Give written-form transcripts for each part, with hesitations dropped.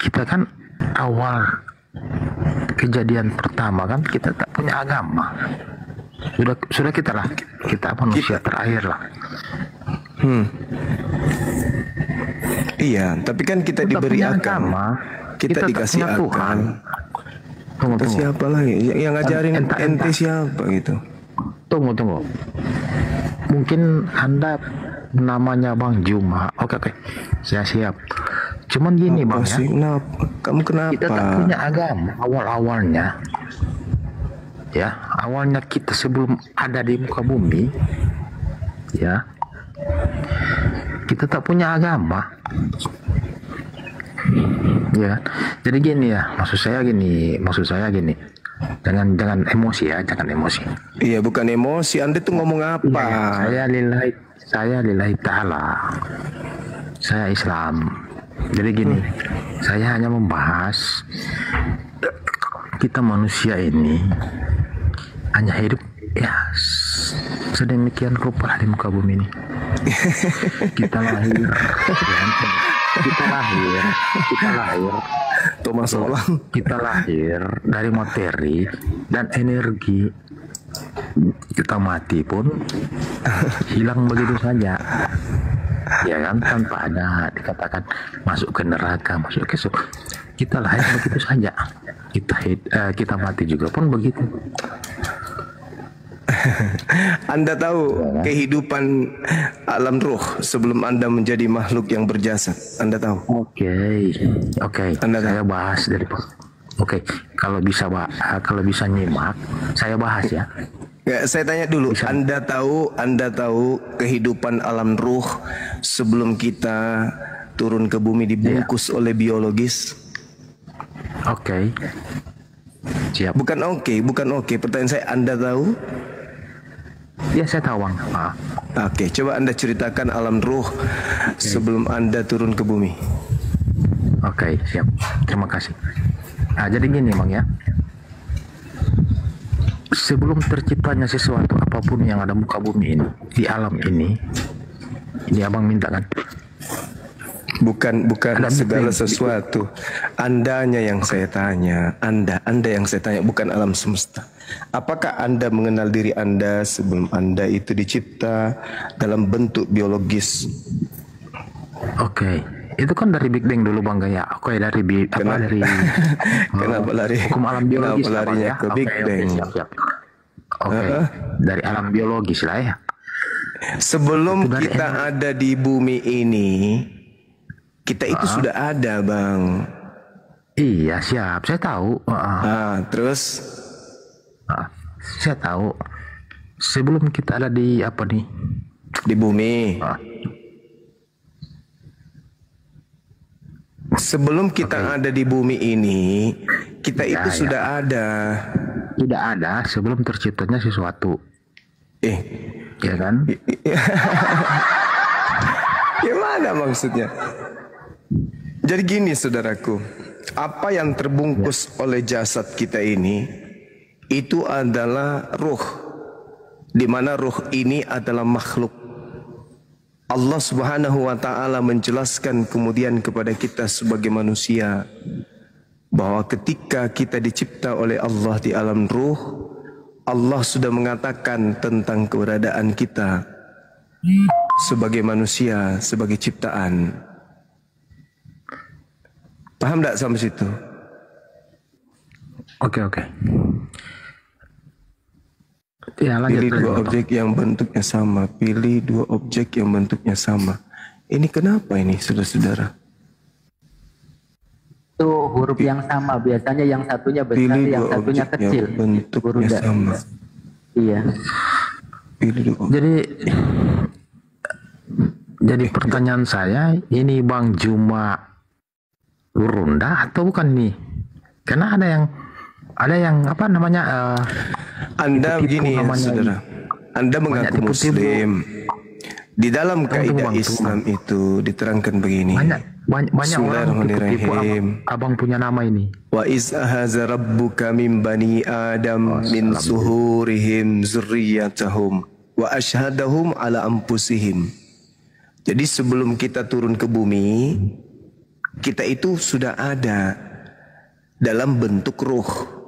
kita kan awal kejadian pertama kan kita tak punya agama. Sudah kita lah, kita manusia terakhir lah. Iya, tapi kan kita diberi agama, kita dikasih akal. Tunggu. Siapa lagi yang ngajarin ente siapa gitu? Tunggu. Mungkin Anda namanya Bang Juma. Oke. Saya siap. Cuman gini Bang ya. Kamu kenapa? Kita tak punya agama awalnya. Ya, awalnya kita sebelum ada di muka bumi, ya, kita tak punya agama. Ya, jadi gini ya, maksud saya gini. Jangan emosi ya, jangan emosi. Iya, bukan emosi. Anda tuh ngomong apa? Ya, saya lillahi ta'ala. Saya Islam. Jadi gini, saya hanya membahas kita manusia ini hanya hidup ya sedemikian rupa di muka bumi ini. Kita lahir Thomas Olang. Kita lahir dari materi dan energi. Kita mati pun hilang begitu saja, ya kan, tanpa ada dikatakan masuk ke neraka, masuk ke surga. Kita lahir begitu saja, kita mati juga pun begitu. Anda tahu kehidupan alam ruh sebelum Anda menjadi makhluk yang berjasad? Anda tahu? Oke. Saya bahas dari. Oke. Kalau bisa nyimak, saya bahas ya. Saya tanya dulu. Bisa. Anda tahu kehidupan alam ruh sebelum kita turun ke bumi dibungkus oleh biologis? Oke. Siap. Bukan oke. Pertanyaan saya, Anda tahu? Ya, saya tahu Bang. Oke, coba Anda ceritakan alam ruh sebelum Anda turun ke bumi. Oke, siap. Terima kasih. Nah, jadi gini Bang ya. Sebelum terciptanya sesuatu apapun yang ada muka bumi ini, di alam ini Abang minta kan? Bukan segala sesuatu. Andanya yang saya tanya. Anda yang saya tanya, bukan alam semesta. Apakah Anda mengenal diri Anda sebelum Anda itu dicipta dalam bentuk biologis? Oke. Itu kan dari Big Bang dulu Bang ya. Oke, dari kenapa lari? Hukum alam biologis kenapa larinya ya? ke Big Bang? Siap. Oke. Dari alam biologis lah ya. Sebelum kita ada di bumi ini, kita itu sudah ada Bang. Iya, siap. Saya tahu. Terus? Saya tahu. Sebelum kita ada di apa nih? Di bumi. Sebelum kita ada di bumi ini, kita itu sudah ada. Tidak ada sebelum terciptanya sesuatu. Ya kan? Gimana maksudnya? Jadi gini saudaraku, apa yang terbungkus oleh jasad kita ini itu adalah ruh, di mana ruh ini adalah makhluk. Allah Subhanahu wa taala menjelaskan kemudian kepada kita sebagai manusia bahwa ketika kita dicipta oleh Allah di alam ruh, Allah sudah mengatakan tentang keberadaan kita sebagai manusia, sebagai ciptaan. Paham tak sampai situ? Oke. Ya, lanjut. Pilih dua objek yang bentuknya sama. Pilih dua objek yang bentuknya sama. Ini kenapa ini, saudara-saudara? Itu huruf yang sama. Biasanya yang satunya besar, pilih yang satunya kecil. Yang bentuknya sama. Iya. Pilih dua objek. Jadi pertanyaan saya, ini Bang Juma Gurunda atau bukan nih? Karena ada yang apa namanya? Anda begini ya, saudara. Anda mengaku Muslim. Di dalam kaidah Islam itu diterangkan begini. Banyak orang tipu abang punya nama ini. Wa iz ahaza rabbuka min bani Adam min suhurihim zurriyatahum wa ashhadahum ala anfusihim. Jadi sebelum kita turun ke bumi, kita itu sudah ada dalam bentuk ruh.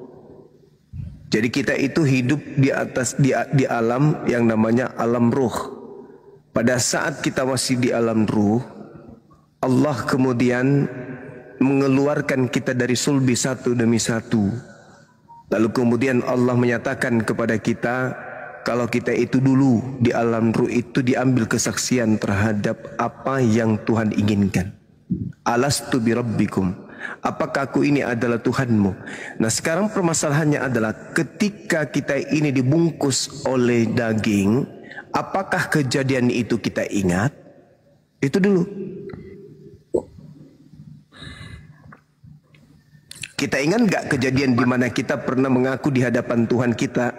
Jadi kita itu hidup di alam yang namanya alam ruh. Pada saat kita masih di alam ruh, Allah kemudian mengeluarkan kita dari sulbi satu demi satu. Lalu kemudian Allah menyatakan kepada kita, kalau kita itu dulu di alam ruh itu diambil kesaksian terhadap apa yang Tuhan inginkan. Alastu birabbikum, apakah aku ini adalah Tuhanmu? Nah sekarang permasalahannya adalah ketika kita ini dibungkus oleh daging, apakah kejadian itu kita ingat? Itu dulu. Kita ingat gak kejadian di mana kita pernah mengaku di hadapan Tuhan kita,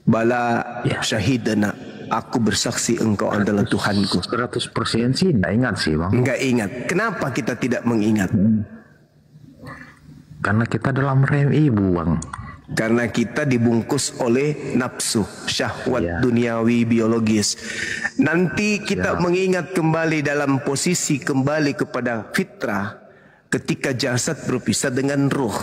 Bala syahidana, aku bersaksi engkau adalah Tuhanku. 100% sih enggak ingat sih bang. Enggak ingat. Kenapa kita tidak mengingat? Karena kita dalam rahim ibu bang. Karena kita dibungkus oleh nafsu, syahwat duniawi biologis. Nanti kita mengingat kembali dalam posisi kembali kepada fitrah. Ketika jasad berpisah dengan ruh,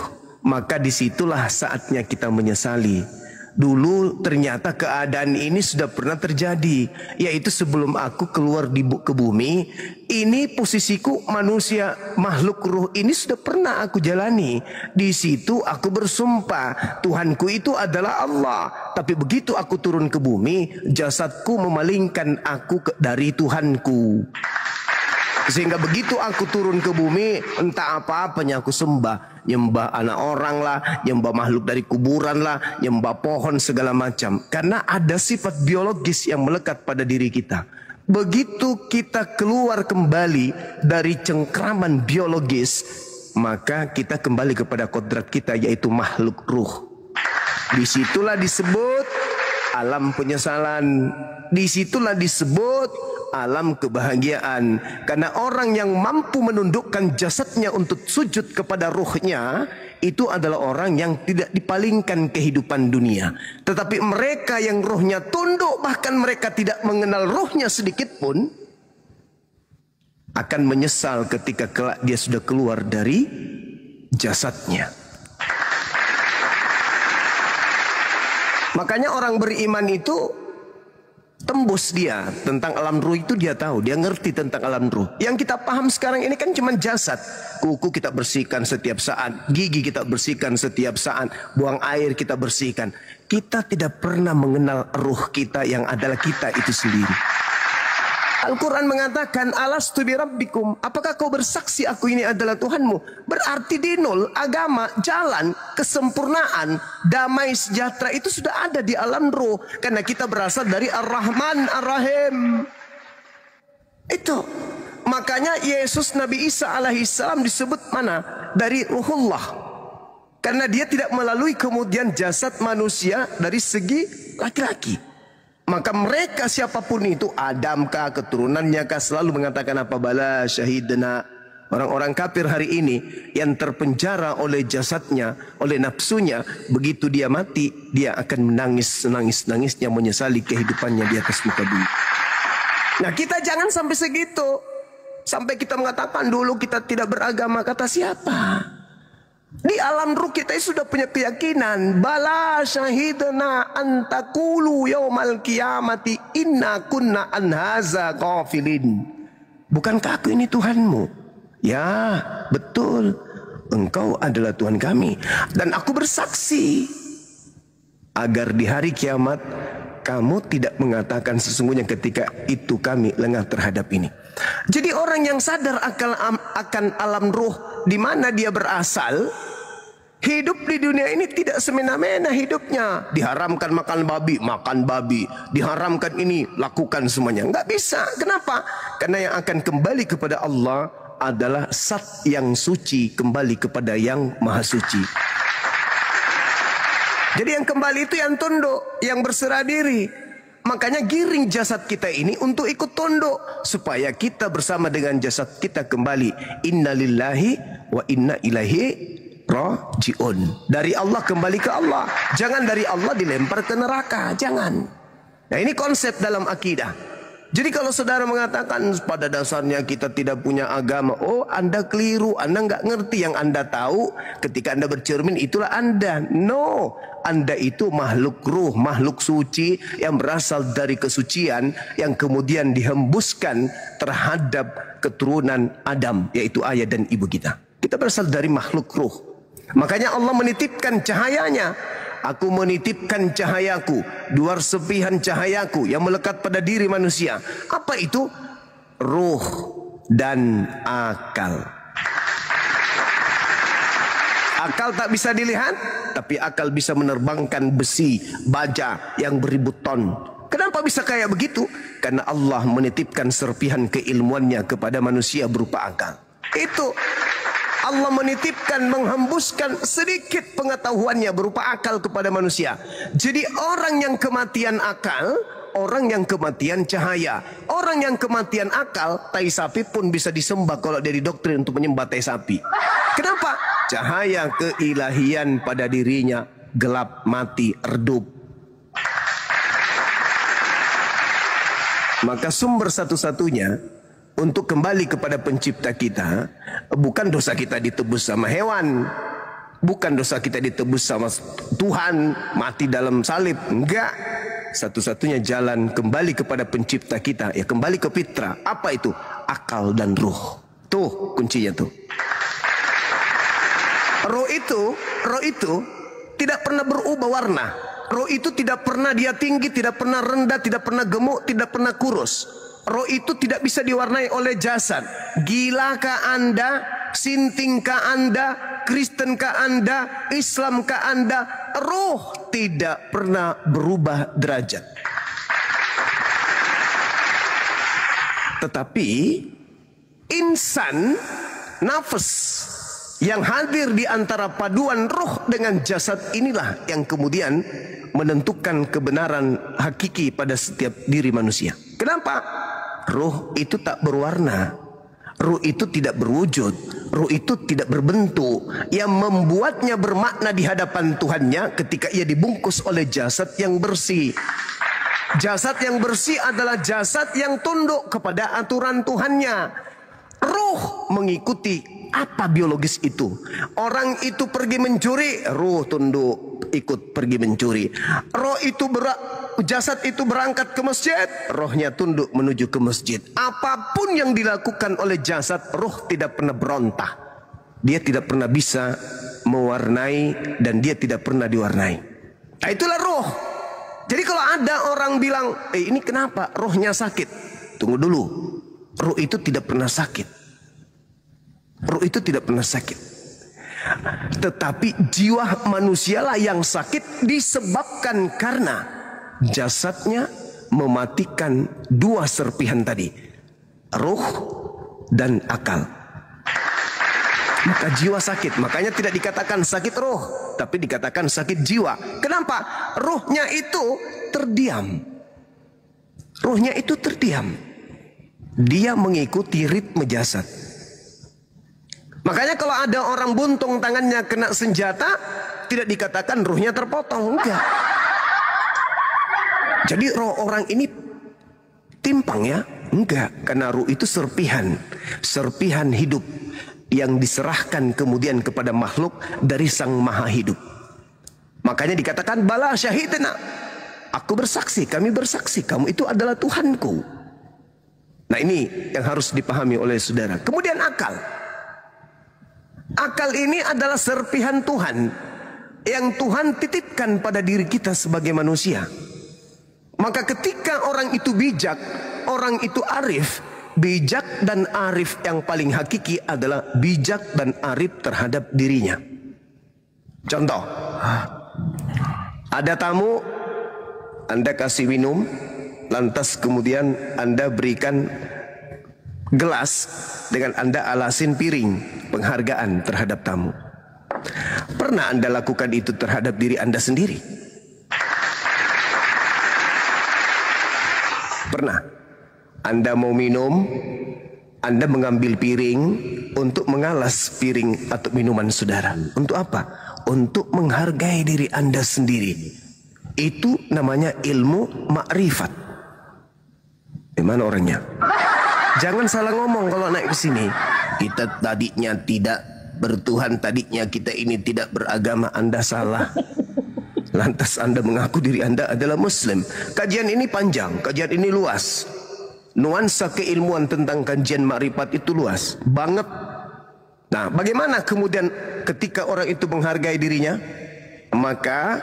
maka disitulah saatnya kita menyesali. Dulu ternyata keadaan ini sudah pernah terjadi, yaitu sebelum aku keluar ke bumi, ini posisiku manusia makhluk ruh ini sudah pernah aku jalani. Di situ aku bersumpah Tuhanku itu adalah Allah. Tapi begitu aku turun ke bumi, jasadku memalingkan aku dari Tuhanku. Sehingga begitu aku turun ke bumi, entah apa-apanya aku sembah. Nyembah anak orang lah, nyembah makhluk dari kuburan lah, nyembah pohon segala macam. Karena ada sifat biologis yang melekat pada diri kita. Begitu kita keluar kembali dari cengkraman biologis, maka kita kembali kepada kodrat kita, yaitu makhluk ruh. Disitulah disebut alam penyesalan. Disitulah disebut alam kebahagiaan. Karena orang yang mampu menundukkan jasadnya untuk sujud kepada ruhnya, itu adalah orang yang tidak dipalingkan kehidupan dunia. Tetapi mereka yang ruhnya tunduk, bahkan mereka tidak mengenal ruhnya sedikit pun, akan menyesal ketika kelak dia sudah keluar dari jasadnya. Makanya orang beriman itu tembus dia tentang alam ruh itu, dia tahu, dia ngerti tentang alam ruh. Yang kita paham sekarang ini kan cuma jasad. Kuku kita bersihkan setiap saat, gigi kita bersihkan setiap saat, buang air kita bersihkan. Kita tidak pernah mengenal ruh kita yang adalah kita itu sendiri. Al-Quran mengatakan, alastu birabbikum, apakah kau bersaksi aku ini adalah Tuhanmu? Berarti dinul, agama, jalan, kesempurnaan, damai, sejahtera itu sudah ada di alam ruh. Karena kita berasal dari Ar-Rahman, Ar-Rahim. Itu. Makanya Yesus Nabi Isa alaihissalam disebut mana? Dari Ruhullah. Karena dia tidak melalui kemudian jasad manusia dari segi laki-laki. Maka mereka siapapun itu, Adamkah, keturunannya kah, selalu mengatakan apa? Bala syahidna. Orang-orang kafir hari ini yang terpenjara oleh jasadnya, oleh nafsunya, begitu dia mati, dia akan menangis, nangis-nangisnya menyesali kehidupannya di atas muka bumi. Nah kita jangan sampai segitu. Sampai kita mengatakan dulu kita tidak beragama, kata siapa? Di alam ruh kita sudah punya keyakinan, bala syahidna antakulu yaumal qiyamati inna kunna an haza ghafilin. Bukankah aku ini Tuhanmu? Ya, betul. Engkau adalah Tuhan kami. Dan aku bersaksi agar di hari kiamat kamu tidak mengatakan sesungguhnya ketika itu kami lengah terhadap ini. Jadi orang yang sadar akan alam ruh di mana dia berasal, hidup di dunia ini tidak semena-mena hidupnya. Diharamkan makan babi, diharamkan ini, lakukan semuanya. Enggak bisa. Kenapa? Karena yang akan kembali kepada Allah adalah zat yang suci, kembali kepada yang maha suci. Jadi yang kembali itu yang tunduk, yang berserah diri. Makanya giring jasad kita ini untuk ikut tunduk, supaya kita bersama dengan jasad kita kembali. Inna lillahi wa inna ilaihi rajiun. Dari Allah kembali ke Allah. Jangan dari Allah dilempar ke neraka. Jangan. Nah ini konsep dalam akidah. Jadi kalau saudara mengatakan pada dasarnya kita tidak punya agama, oh Anda keliru, Anda nggak ngerti. Yang Anda tahu ketika Anda bercermin itulah Anda. No, Anda itu makhluk ruh, makhluk suci yang berasal dari kesucian yang kemudian dihembuskan terhadap keturunan Adam, yaitu ayah dan ibu kita. Kita berasal dari makhluk ruh. Makanya Allah menitipkan cahayanya. Aku menitipkan cahayaku, dua serpihan cahayaku yang melekat pada diri manusia. Apa itu? Ruh dan akal. Akal tak bisa dilihat, tapi akal bisa menerbangkan besi, baja yang beribu ton. Kenapa bisa kayak begitu? Karena Allah menitipkan serpihan keilmuannya kepada manusia berupa akal. Itu Allah menitipkan, menghembuskan sedikit pengetahuannya berupa akal kepada manusia. Jadi orang yang kematian akal, orang yang kematian cahaya. Orang yang kematian akal, tai sapi pun bisa disembah kalau dari doktrin untuk menyembah tai sapi. Kenapa? Cahaya keilahian pada dirinya gelap, mati, redup. Maka sumber satu-satunya untuk kembali kepada pencipta kita, bukan dosa kita ditebus sama hewan, bukan dosa kita ditebus sama Tuhan, mati dalam salib, enggak. Satu-satunya jalan kembali kepada pencipta kita, ya kembali ke fitrah. Apa itu? Akal dan ruh. Tuh kuncinya tuh. Roh itu tidak pernah berubah warna. Roh itu tidak pernah dia tinggi, tidak pernah rendah, tidak pernah gemuk, tidak pernah kurus. Roh itu tidak bisa diwarnai oleh jasad. Gilakah Anda, sintingkah Anda, Kristenkah Anda, Islamkah Anda, roh tidak pernah berubah derajat. Tetapi insan, nafas yang hadir di antara paduan roh dengan jasad inilah yang kemudian menentukan kebenaran hakiki pada setiap diri manusia. Kenapa? Ruh itu tak berwarna, ruh itu tidak berwujud, ruh itu tidak berbentuk. Yang membuatnya bermakna di hadapan Tuhannya ketika ia dibungkus oleh jasad yang bersih. Jasad yang bersih adalah jasad yang tunduk kepada aturan Tuhannya. Ruh mengikuti apa biologis itu. Orang itu pergi mencuri, ruh tunduk ikut pergi mencuri. Jasad itu berangkat ke masjid, rohnya tunduk menuju ke masjid. Apapun yang dilakukan oleh jasad, roh tidak pernah berontak. Dia tidak pernah bisa mewarnai dan dia tidak pernah diwarnai. Nah, itulah roh. Jadi kalau ada orang bilang, ini kenapa rohnya sakit? Tunggu dulu. Roh itu tidak pernah sakit. Roh itu tidak pernah sakit. Tetapi jiwa manusialah yang sakit disebabkan karena jasadnya mematikan dua serpihan tadi, ruh dan akal. Maka jiwa sakit. Makanya tidak dikatakan sakit roh, tapi dikatakan sakit jiwa. Kenapa? Ruhnya itu terdiam. Ruhnya itu terdiam. Dia mengikuti ritme jasad. Makanya kalau ada orang buntung tangannya kena senjata, tidak dikatakan ruhnya terpotong, enggak. Jadi roh orang ini timpang ya? Enggak, karena ruh itu serpihan hidup yang diserahkan kemudian kepada makhluk dari Sang Maha Hidup. Makanya dikatakan bala syahidna. Aku bersaksi, kami bersaksi, kamu itu adalah Tuhanku. Nah, ini yang harus dipahami oleh saudara. Kemudian akal. Akal ini adalah serpihan Tuhan yang Tuhan titipkan pada diri kita sebagai manusia. Maka ketika orang itu bijak, orang itu arif, bijak dan arif yang paling hakiki adalah bijak dan arif terhadap dirinya. Contoh, ada tamu, Anda kasih minum, lantas kemudian Anda berikan gelas dengan Anda alasin piring penghargaan terhadap tamu. Pernah Anda lakukan itu terhadap diri Anda sendiri? Pernah. Anda mau minum, Anda mengambil piring untuk mengalas piring atau minuman saudara. Untuk apa? Untuk menghargai diri Anda sendiri. Itu namanya ilmu makrifat. Mana orangnya? Jangan salah ngomong kalau naik ke sini. Kita tadinya tidak bertuhan, tadinya kita ini tidak beragama. Anda salah. Lantas Anda mengaku diri Anda adalah Muslim. Kajian ini panjang, kajian ini luas. Nuansa keilmuan tentang kajian makrifat itu luas banget. Nah, bagaimana kemudian ketika orang itu menghargai dirinya? Maka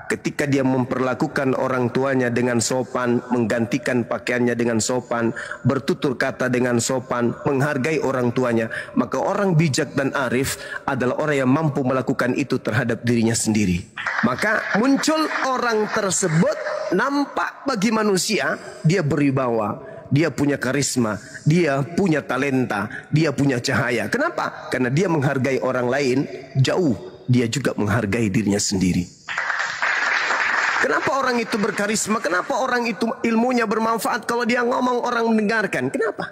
ketika dia memperlakukan orang tuanya dengan sopan, menggantikan pakaiannya dengan sopan, bertutur kata dengan sopan, menghargai orang tuanya, maka orang bijak dan arif adalah orang yang mampu melakukan itu terhadap dirinya sendiri. Maka muncul orang tersebut, nampak bagi manusia dia berwibawa, dia punya karisma, dia punya talenta, dia punya cahaya. Kenapa? Karena dia menghargai orang lain jauh, dia juga menghargai dirinya sendiri. Kenapa orang itu berkarisma? Kenapa orang itu ilmunya bermanfaat? Kalau dia ngomong orang mendengarkan. Kenapa?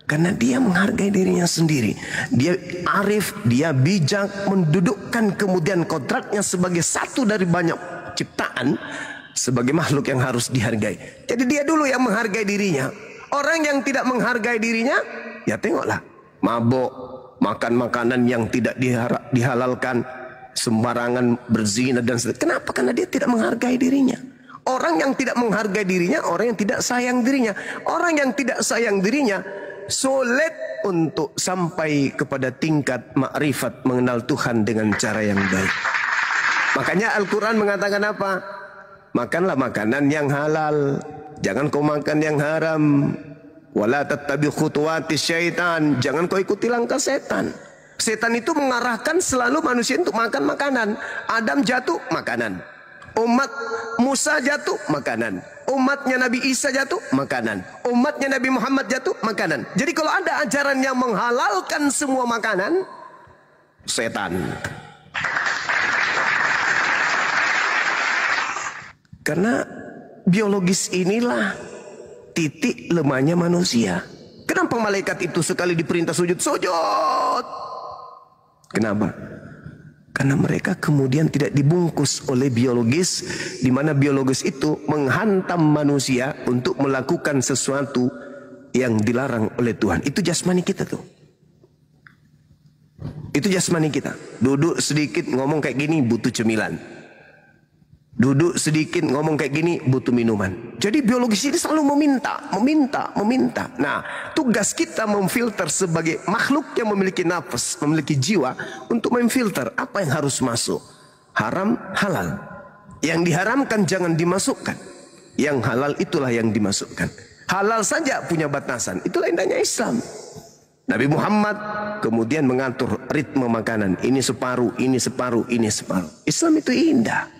Karena dia menghargai dirinya sendiri. Dia arif, dia bijak, mendudukkan kemudian kodratnya sebagai satu dari banyak ciptaan, sebagai makhluk yang harus dihargai. Jadi dia dulu yang menghargai dirinya. Orang yang tidak menghargai dirinya, ya tengoklah, mabuk, makan makanan yang tidak dihalalkan, sembarangan berzina dan sebagainya. Kenapa? Karena dia tidak menghargai dirinya. Orang yang tidak menghargai dirinya, orang yang tidak sayang dirinya. Orang yang tidak sayang dirinya sulit untuk sampai kepada tingkat makrifat, mengenal Tuhan dengan cara yang baik. Makanya Al-Quran mengatakan apa? Makanlah makanan yang halal, jangan kau makan yang haram. Wala tattabi khutuwati syaitan, jangan kau ikuti langkah setan. Setan itu mengarahkan selalu manusia untuk makan makanan. Adam jatuh, makanan. Umat Musa jatuh, makanan. Umatnya Nabi Isa jatuh, makanan. Umatnya Nabi Muhammad jatuh, makanan. Jadi kalau ada ajaran yang menghalalkan semua makanan, setan. Karena biologis inilah titik lemahnya manusia. Kenapa malaikat itu sekali diperintah sujud, sujud? Kenapa? Karena mereka kemudian tidak dibungkus oleh biologis, di mana biologis itu menghantam manusia untuk melakukan sesuatu yang dilarang oleh Tuhan. Itu jasmani kita tuh. Itu jasmani kita. Duduk sedikit ngomong kayak gini butuh cemilan. Duduk sedikit ngomong kayak gini butuh minuman. Jadi biologis ini selalu meminta. Nah, tugas kita memfilter sebagai makhluk yang memiliki nafas, memiliki jiwa, untuk memfilter apa yang harus masuk. Haram, halal. Yang diharamkan jangan dimasukkan. Yang halal itulah yang dimasukkan. Halal saja punya batasan. Itulah indahnya Islam. Nabi Muhammad kemudian mengatur ritme makanan. Ini separuh, ini separuh, ini separuh. Islam itu indah.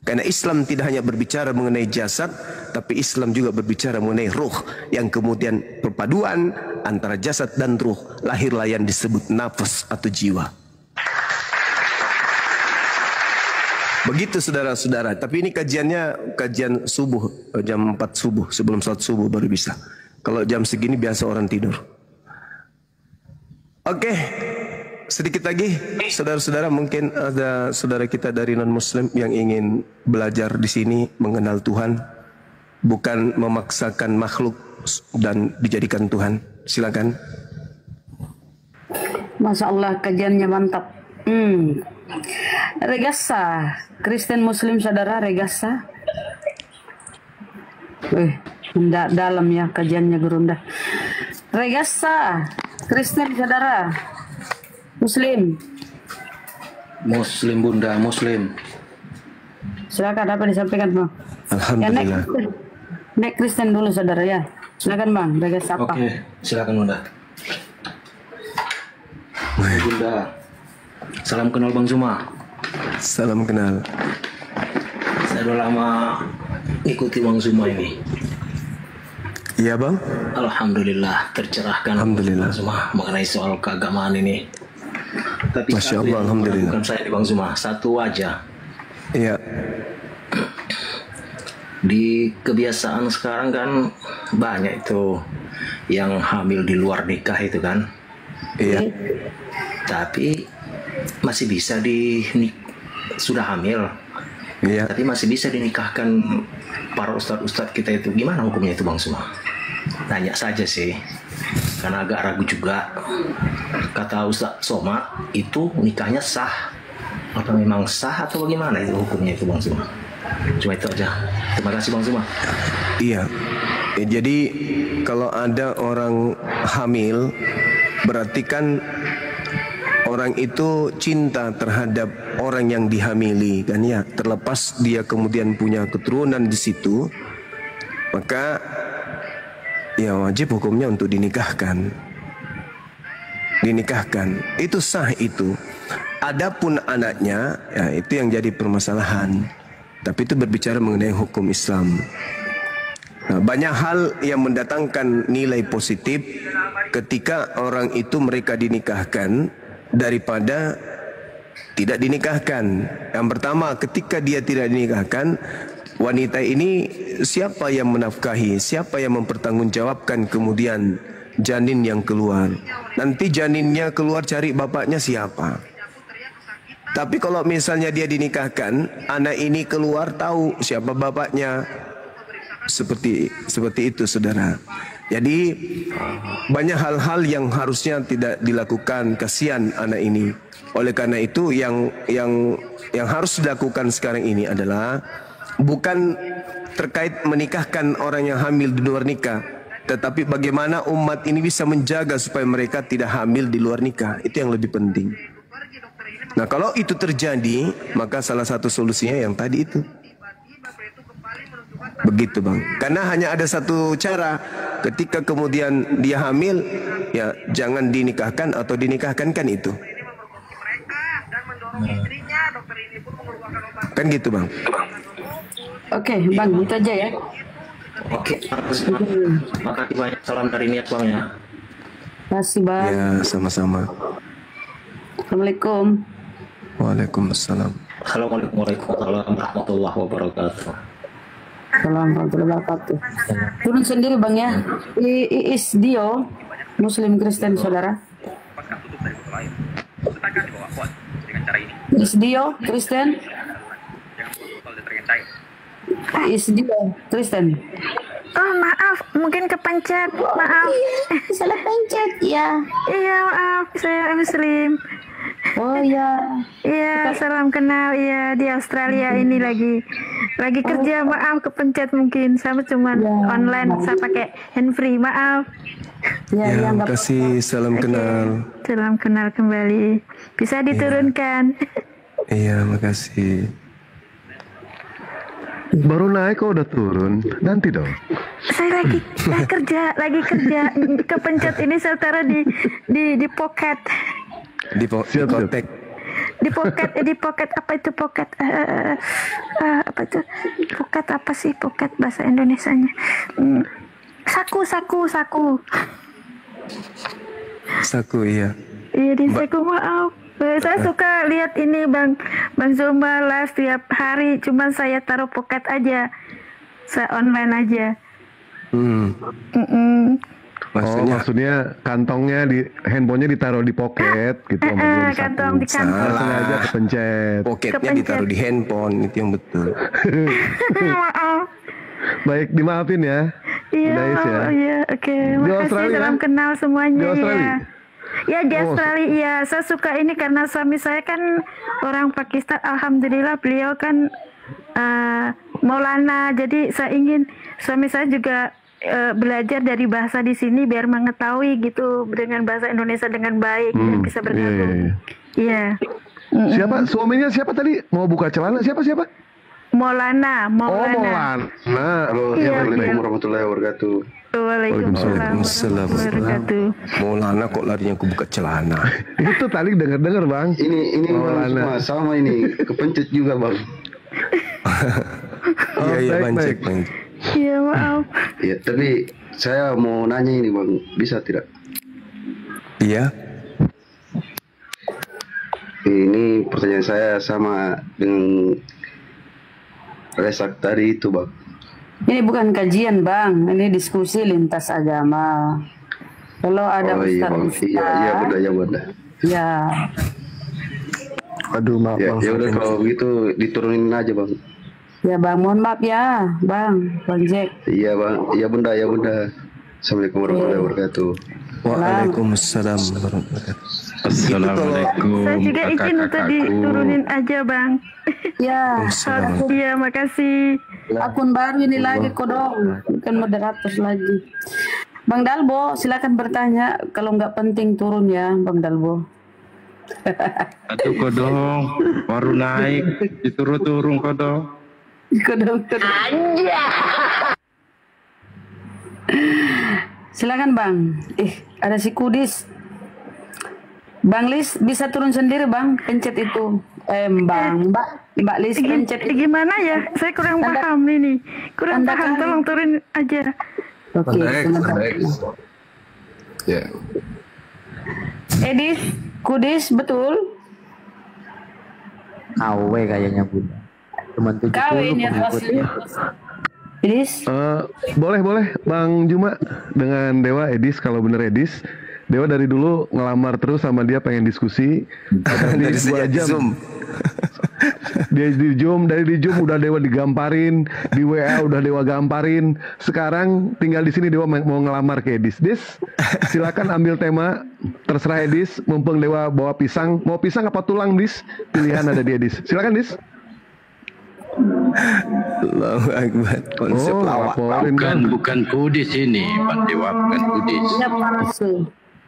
Karena Islam tidak hanya berbicara mengenai jasad, tapi Islam juga berbicara mengenai ruh, yang kemudian perpaduan antara jasad dan ruh, lahirlah yang disebut nafas atau jiwa. Begitu saudara-saudara. Tapi ini kajian subuh, jam 4 subuh, sebelum salat subuh baru bisa. Kalau jam segini biasa orang tidur. Oke. Sedikit lagi, saudara-saudara, mungkin ada saudara kita dari non-muslim yang ingin belajar di sini mengenal Tuhan, bukan memaksakan makhluk dan dijadikan Tuhan. Silakan. Masya Allah, kajiannya mantap. Regasa, Kristen Muslim saudara, Regasa. Dalam ya kajiannya gerunda. Regasa, Kristen saudara. Muslim Bunda, Muslim. Silakan, apa disampaikan Bang? Alhamdulillah. Ya, naik Kristen dulu saudara ya. Silakan Bang, bagi siapa? Oke, silakan Bunda. Bunda, salam kenal Bang Zuma. Salam kenal. Saya udah lama ikuti Bang Zuma ini. Iya Bang. Alhamdulillah tercerahkan. Alhamdulillah. Bang Zuma mengenai soal keagamaan ini. Tapi Masya Allah, alhamdulillah. Bukan saya di Bang Zuma, satu aja. Iya. Di kebiasaan sekarang kan banyak itu yang hamil di luar nikah itu kan. Iya. Tapi masih bisa sudah hamil. Iya. Tapi masih bisa dinikahkan para ustadz-ustadz kita itu. Gimana hukumnya itu Bang Zuma? nanya saja sih, karena agak ragu juga. Kata Ustaz Somad itu nikahnya sah, apa memang sah atau bagaimana itu hukumnya itu Bang Suma? Cuma itu aja. Terima kasih Bang Suma. Iya. Jadi kalau ada orang hamil, berarti kan orang itu cinta terhadap orang yang dihamili kan ya. Terlepas dia kemudian punya keturunan di situ, maka ya wajib hukumnya untuk dinikahkan. Itu sah itu. Adapun anaknya, ya itu yang jadi permasalahan. Tapi itu berbicara mengenai hukum Islam. Nah, banyak hal yang mendatangkan nilai positif ketika orang itu mereka dinikahkan daripada tidak dinikahkan. Yang pertama, ketika dia tidak dinikahkan, wanita ini siapa yang menafkahi, siapa yang mempertanggungjawabkan kemudian janin yang keluar. Nanti janinnya keluar cari bapaknya siapa. Tapi kalau misalnya dia dinikahkan, anak ini keluar tahu siapa bapaknya. Seperti itu, saudara. Jadi banyak hal-hal yang harusnya tidak dilakukan, kasihan anak ini. Oleh karena itu yang harus dilakukan sekarang ini adalah bukan terkait menikahkan orang yang hamil di luar nikah, tetapi bagaimana umat ini bisa menjaga supaya mereka tidak hamil di luar nikah. Itu yang lebih penting. Nah, kalau itu terjadi, maka salah satu solusinya yang tadi itu. Begitu, Bang. Karena hanya ada satu cara. Ketika kemudian dia hamil, ya jangan dinikahkan atau dinikahkan kan itu. Kan gitu, Bang. Oke, Bang, itu aja ya. Oke, makasih banyak. Salam dari niat Bang ya. Kasih, Bang. Ya, sama-sama. Assalamualaikum. Waalaikumsalam. Assalamualaikum warahmatullahi wabarakatuh. Assalamualaikum warahmatullahi wabarakatuh. Turun sendiri Bang ya. Is Dio, Muslim Kristen saudara. Is Dio, Kristen. Is Dio, Kristen. Oh maaf, mungkin kepencet, maaf. Salah pencet ya. Iya maaf, saya Muslim. Oh ya. Iya, salam kenal. Iya, di Australia ini lagi kerja. Maaf kepencet mungkin. Sama cuman online. Saya pakai handfree. Maaf. Ya, terima kasih. Salam kenal. Salam kenal kembali. Bisa diturunkan. Iya, makasih. Baru naik kok udah turun. Nanti dong. Saya lagi kerja. Kepencet ini saya taruh di pocket. Di pocket. Di pocket apa itu pocket? Apa itu? Pocket apa sih pocket bahasa Indonesianya? Saku. Saku, iya. Iya di saku, maaf. Saya suka lihat ini Bang Zuma live tiap hari. Cuman saya taruh pocket aja. Saya online aja. Maksudnya kantongnya handphonenya ditaruh di pocket gitu. Kantong di kantong. Sengaja kepencet. Pocketnya ditaruh di handphone, itu yang betul. Maaf. Baik, dimaafin ya. Iya, iya, oke. Makasih, salam kenal semuanya. Di Australia? Ya di Australia, iya. Saya suka ini karena suami saya kan orang Pakistan. Alhamdulillah beliau kan Maulana. Jadi saya ingin suami saya juga belajar dari bahasa di sini biar mengetahui gitu dengan bahasa Indonesia dengan baik dan bisa bergabung. Iya. Siapa suaminya siapa tadi? Mau buka celana siapa? Maulana. Oh, Maulana. Assalamualaikum warahmatullahi wabarakatuh. Waalaikumsalam warahmatullahi wabarakatuh. Maulana kok larinya ke buka celana? Itu tadi dengar Bang. Ini Maulana. sama ini kepencet juga Bang. Iya, bancek. Iya, maaf. Iya, tapi saya mau nanya ini Bang, bisa tidak? Iya. Ini pertanyaan saya sama dengan Resak tadi itu Bang. Ini bukan kajian Bang, ini diskusi lintas agama. Kalau ada ustaz, iya benar. Ya. Aduh, maaf. Ya udah kalau begitu diturunin aja Bang. Ya Bang, mohon maaf ya Bang Jack. Iya Bang, iya Bunda. Assalamualaikum warahmatullahi wabarakatuh. Waalaikumsalam warahmatullahi wabarakatuh. Assalamualaikum. Saya juga izin untuk diturunin aja bang. Ya, Iya makasih. akun baru ini lagi kodong, bukan moderator lagi. Bang Dalbo, silakan bertanya. Kalau nggak penting turun ya, Bang Dalbo. Aduh kodong, baru naik, diturun-turun kodong. Kodong. Silakan Bang. Ada si Kudis. Bang Lis bisa turun sendiri Bang, pencet itu. Mbak Lis pencet itu. Gimana ya? Saya kurang paham ini. Kurang paham, tolong turun aja. Oke, Ya. Edis, Kudis betul? KW kayaknya Bunda. Cuma 70 Kawin ya pengikutnya. Edis. Boleh Bang Juma dengan Dewa Edis, kalau bener Edis. Dewa dari dulu ngelamar terus sama dia, pengen diskusi. Dari sejak Zoom. Dia di Zoom, dari di Zoom udah Dewa digamparin, di WA udah Dewa gamparin. Sekarang tinggal di sini Dewa mau ngelamar ke Edis. Dis, silakan ambil tema, terserah Edis. Mumpung Dewa bawa pisang, mau pisang apa tulang Dis? Pilihan ada di Edis. Silakan Dis. Allahu Akbar. Konsep lawak. Bukan Kudis ini, Pak Dewa, bukan Kudis. Ya palsu.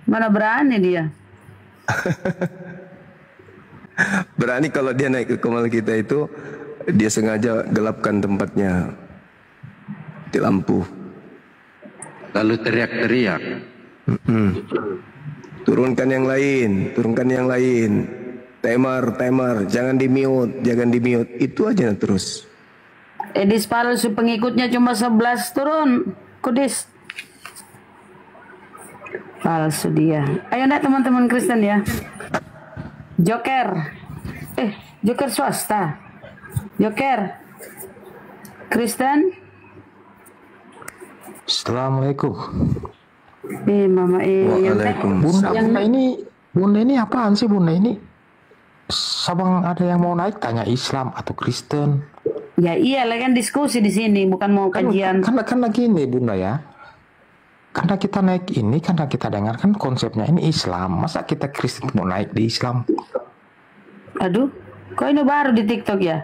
Mana berani dia? Berani kalau dia naik ke komal kita itu, dia sengaja gelapkan tempatnya di lampu. Lalu teriak-teriak. Turunkan yang lain. Timer, jangan di mute. Itu aja terus. Edis palsu, pengikutnya cuma 11, turun. Kudis. Palsu dia. Ayo nak teman-teman Kristen ya. Joker. Joker swasta. Joker. Kristen. Assalamualaikum. Mama Waalaikumsalam. Bunda ini apaan sih Bunda ini? Sabang ada yang mau naik tanya Islam atau Kristen. Ya iyalah kan diskusi di sini, bukan mau kajian. Karena gini Bunda ya. Karena kita naik ini, karena kita dengarkan konsepnya ini Islam. Masa kita Kristen mau naik di Islam? Aduh, kok ini baru di TikTok ya?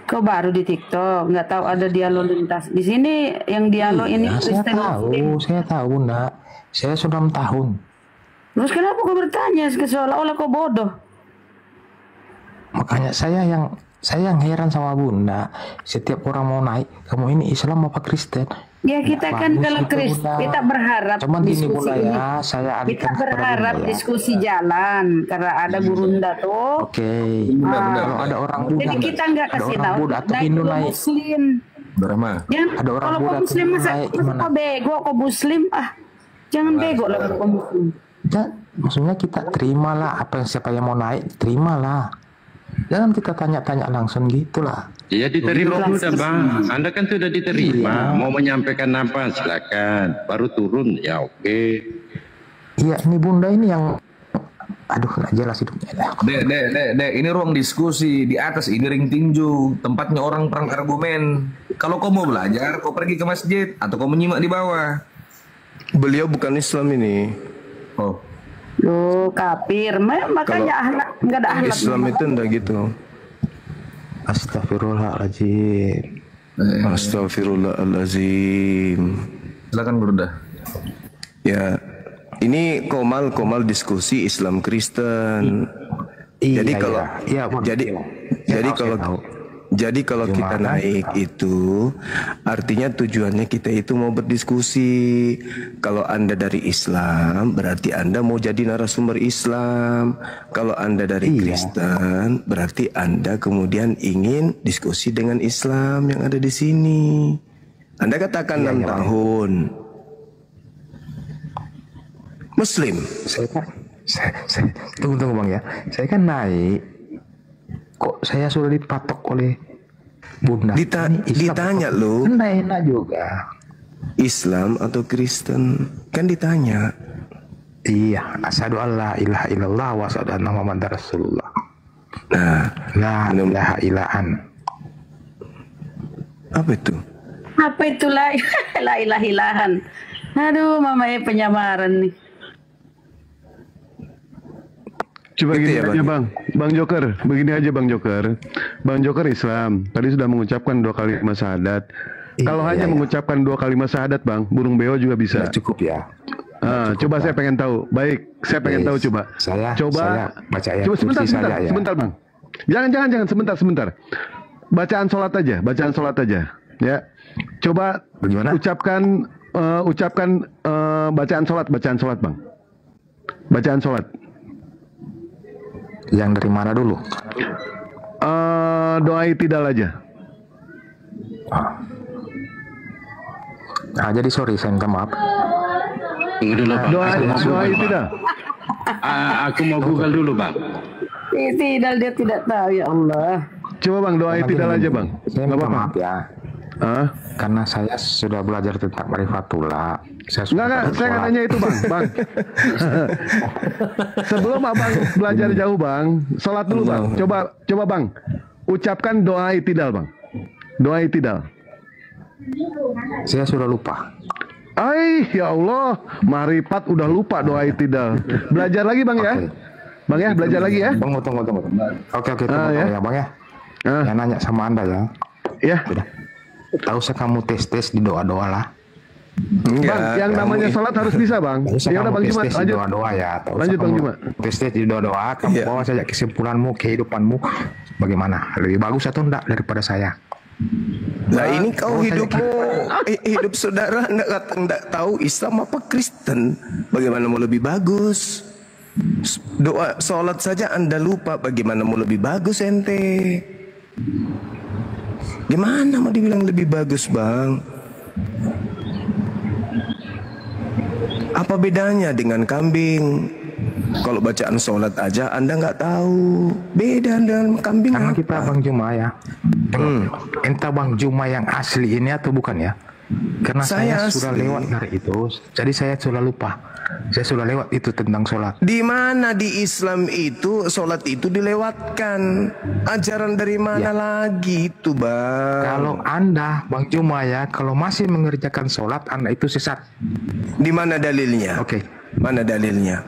Kok baru di TikTok? Nggak tahu ada dialog lintas. Di sini yang dialog ini Kristen. Saya tahu Bunda. Saya sudah 6 tahun. Terus kenapa kau bertanya seolah-olah kau bodoh? Makanya saya yang heran sama Bunda. Setiap orang mau naik, kamu ini Islam apa Kristen? Ya kita kan kalau Kristen kita berharap cuman diskusi gini Bunda ini. ya, saya Kita berharap diskusi jalan karena ada Burunda tuh. Oke. Kalau ada orang Buddha, jadi kita nggak kasih tahu atau Hindu naik. Muslim. Berapa? Ada orang kalau Buddha kau Muslim masa kau bego kau Muslim jangan bego lah kau Muslim. Ya, maksudnya kita terimalah apa yang siapa yang mau naik, terimalah. Jangan kita tanya-tanya langsung gitulah. Ya diterima sudah Bang. Anda kan sudah diterima. Mau menyampaikan apa silakan. Baru turun ya oke. Iya ini Bunda ini yang aduh nggak jelas hidupnya. Dek, ini ruang diskusi. Di atas ini ring tinju. Tempatnya orang perang argumen. Kalau kau mau belajar, kau pergi ke masjid atau kau menyimak di bawah. Beliau bukan Islam ini. Oh. Loh kafir, makanya ahlak nggak ada ahlak. Islam itu enggak gitu. Astagfirullahaladzim. Astagfirullahaladzim. Silakan Burunda. Ya, ini komal diskusi Islam Kristen. Jadi kalau kita naik itu artinya tujuannya kita itu mau berdiskusi. Kalau Anda dari Islam berarti Anda mau jadi narasumber Islam. Kalau Anda dari Kristen berarti Anda kemudian ingin diskusi dengan Islam yang ada di sini. Anda katakan 6 tahun Muslim. Saya tunggu Bang ya. Saya kan naik. Kok saya sudah dipatok oleh Bunda? Ditanya lu. Enak juga. Islam atau Kristen? Kan ditanya. Iya, asyhadu alla ilaha illallah wa asyhadu anna muhammadar rasulullah. Nah, la ilaha illaan. Apa itu? Apa itu la ilaha ilahan? Aduh, mama penyamaran nih. Coba Gitu gini ya, aja Bang Joker, begini aja Bang Joker. Bang Joker Islam, tadi sudah mengucapkan 2 kalimat syahadat. Kalau hanya mengucapkan 2 kalimat syahadat Bang, burung beo juga bisa. Cukup ya. Coba saya pengen tahu. Baik, saya pengen tahu coba. Saya baca ayat Coba sebentar, kursi saja ya. sebentar Bang. Jangan sebentar. Bacaan sholat aja, ya. Coba Bagaimana? ucapkan bacaan sholat Bang. Bacaan sholat. Yang dari mana dulu? Doa itidal aja. Jadi sorry, saya minta maaf. Tunggu dulu, Bang. Doa itidal. Aku mau Google dulu, Bang. Tidak, dia tidak tahu, ya Allah. Coba Bang, doa itidal aja Bang. Saya Nggak minta apa-apa. maaf ya. Karena saya sudah belajar tentang Marifatullah. Enggak, saya nggak nanya itu Bang. Sebelum Abang belajar jauh Bang, sholat dulu Bang. Coba Bang, ucapkan doa itidal Bang. Doa itidal. Saya sudah lupa. Ya Allah, Marifat udah lupa doa itidal. Belajar lagi Bang ya. Bang ya, belajar lagi ya. Tunggu. Oke, tunggu ya Bang ya. Yang nanya sama Anda ya. Ya. Tahu usah kamu tes di doa-doa lah. Bang, yang namanya sholat harus bisa Bang. Ya udah Bang Jumat, lanjut. Doa ya. Lanjut Bang Jumat. Tes di doa-doa, kamu bawa saja kesimpulanmu, kehidupanmu bagaimana? Lebih bagus atau enggak daripada saya? Lah ini kau hidup saudara enggak tahu Islam apa Kristen. Bagaimana mau lebih bagus? Doa sholat saja Anda lupa, bagaimana mau lebih bagus ente? Gimana mau dibilang lebih bagus Bang? Apa bedanya dengan kambing? Kalau bacaan sholat aja Anda nggak tahu, beda dengan kambing. Karena apa? kita Bang Juma ya. Entah Bang Juma yang asli ini atau bukan ya. Karena saya sudah lewat dari itu, jadi saya sudah lupa. Saya sudah lewat itu tentang sholat. Di mana di Islam itu sholat itu dilewatkan? Ajaran dari mana lagi itu Bang? Kalau Anda Bang Juma ya, kalau masih mengerjakan sholat Anda itu sesat. Di mana dalilnya? Oke. Mana dalilnya?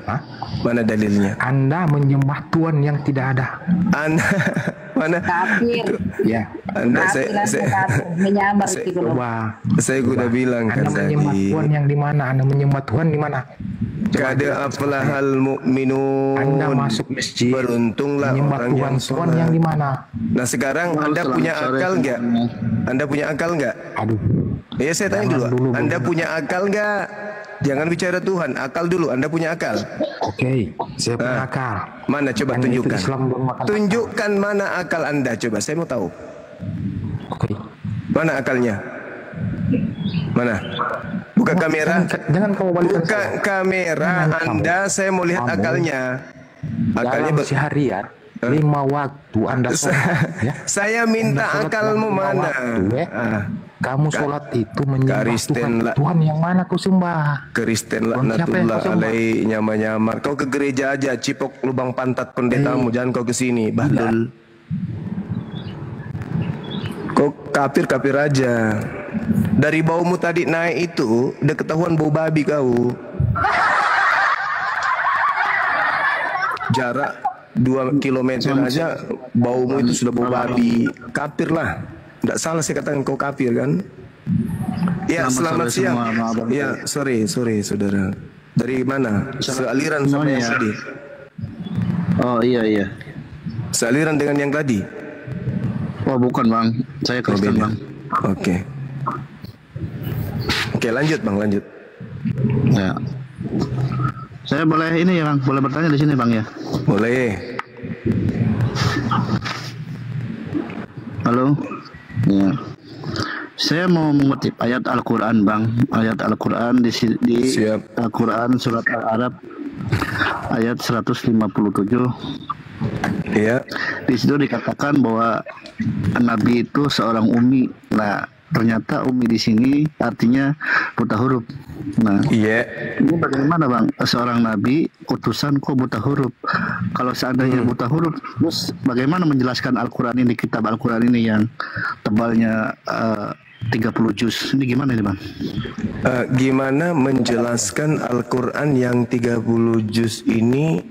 Mana dalilnya? Anda menyembah Tuhan yang tidak ada. Anda mana? Kafir. Ya. Anda menyamar gitu loh. Saya udah bilang kan Anda menyembah tadi. Tuhan yang di mana? Anda menyembah Tuhan di mana? Kada aflahal mu'minun. Anda masuk masjid. Beruntunglah orang yang Tuhan yang di mana? Nah sekarang Anda punya akal nggak? Anda punya akal nggak? Aduh. Ya saya tanya dulu. Anda punya akal nggak? Jangan bicara Tuhan, akal dulu. Anda punya akal? Oke, saya punya akal. Mana coba Kan itu tunjukkan. Islam bermakan Tunjukkan mana akal Anda coba. Saya mau tahu. Oke. Mana akalnya? Mana? Buka kamera. Jangan kamu balik. Buka kamera Anda. Saya mau lihat akalnya. Akalnya dalam seharian 5 waktu Anda sholat. Ya? Saya minta Anda sholat akalmu dalam 5 mana? waktu, ya? Kamu sholat itu menyembah Kristen lah. Tuhan yang mana kau sembah? Kristen Siapa yang laknatullah kau sembah? alaih nyamar-nyamar. Kau ke gereja aja, cipok lubang pantat pendetamu. Jangan kau ke sini, bahlul. Kau kafir aja. Dari baumu tadi naik itu, udah ketahuan bau babi kau. Jarak 2 kilometer aja, baumu itu sudah bau babi. Kafir lah. Tidak salah saya katakan kau kafir kan? Ya, selamat siang. Ya, sorry saudara. Dari mana? Sealiran sama yang tadi. Oh iya. Sealiran dengan yang tadi. Oh bukan Bang, saya Kristen Bang. Oke, lanjut Bang, lanjut. Ya. Saya boleh ini ya Bang, boleh bertanya di sini Bang ya? Boleh. Halo. Ya. Saya mau mengutip ayat Al-Qur'an Bang, ayat Al-Qur'an di Al-Qur'an surat Al-Arab ayat 157. Iya. Di situ dikatakan bahwa Nabi itu seorang ummi. Nah, ternyata ummi di sini artinya buta huruf. Nah, ini bagaimana Bang? Seorang Nabi utusan kok buta huruf? Kalau seandainya buta huruf, terus bagaimana menjelaskan Al-Quran ini, kitab Al-Quran ini yang tebalnya 30 juz. Ini gimana ini Bang? Gimana menjelaskan Al-Quran yang 30 juz ini,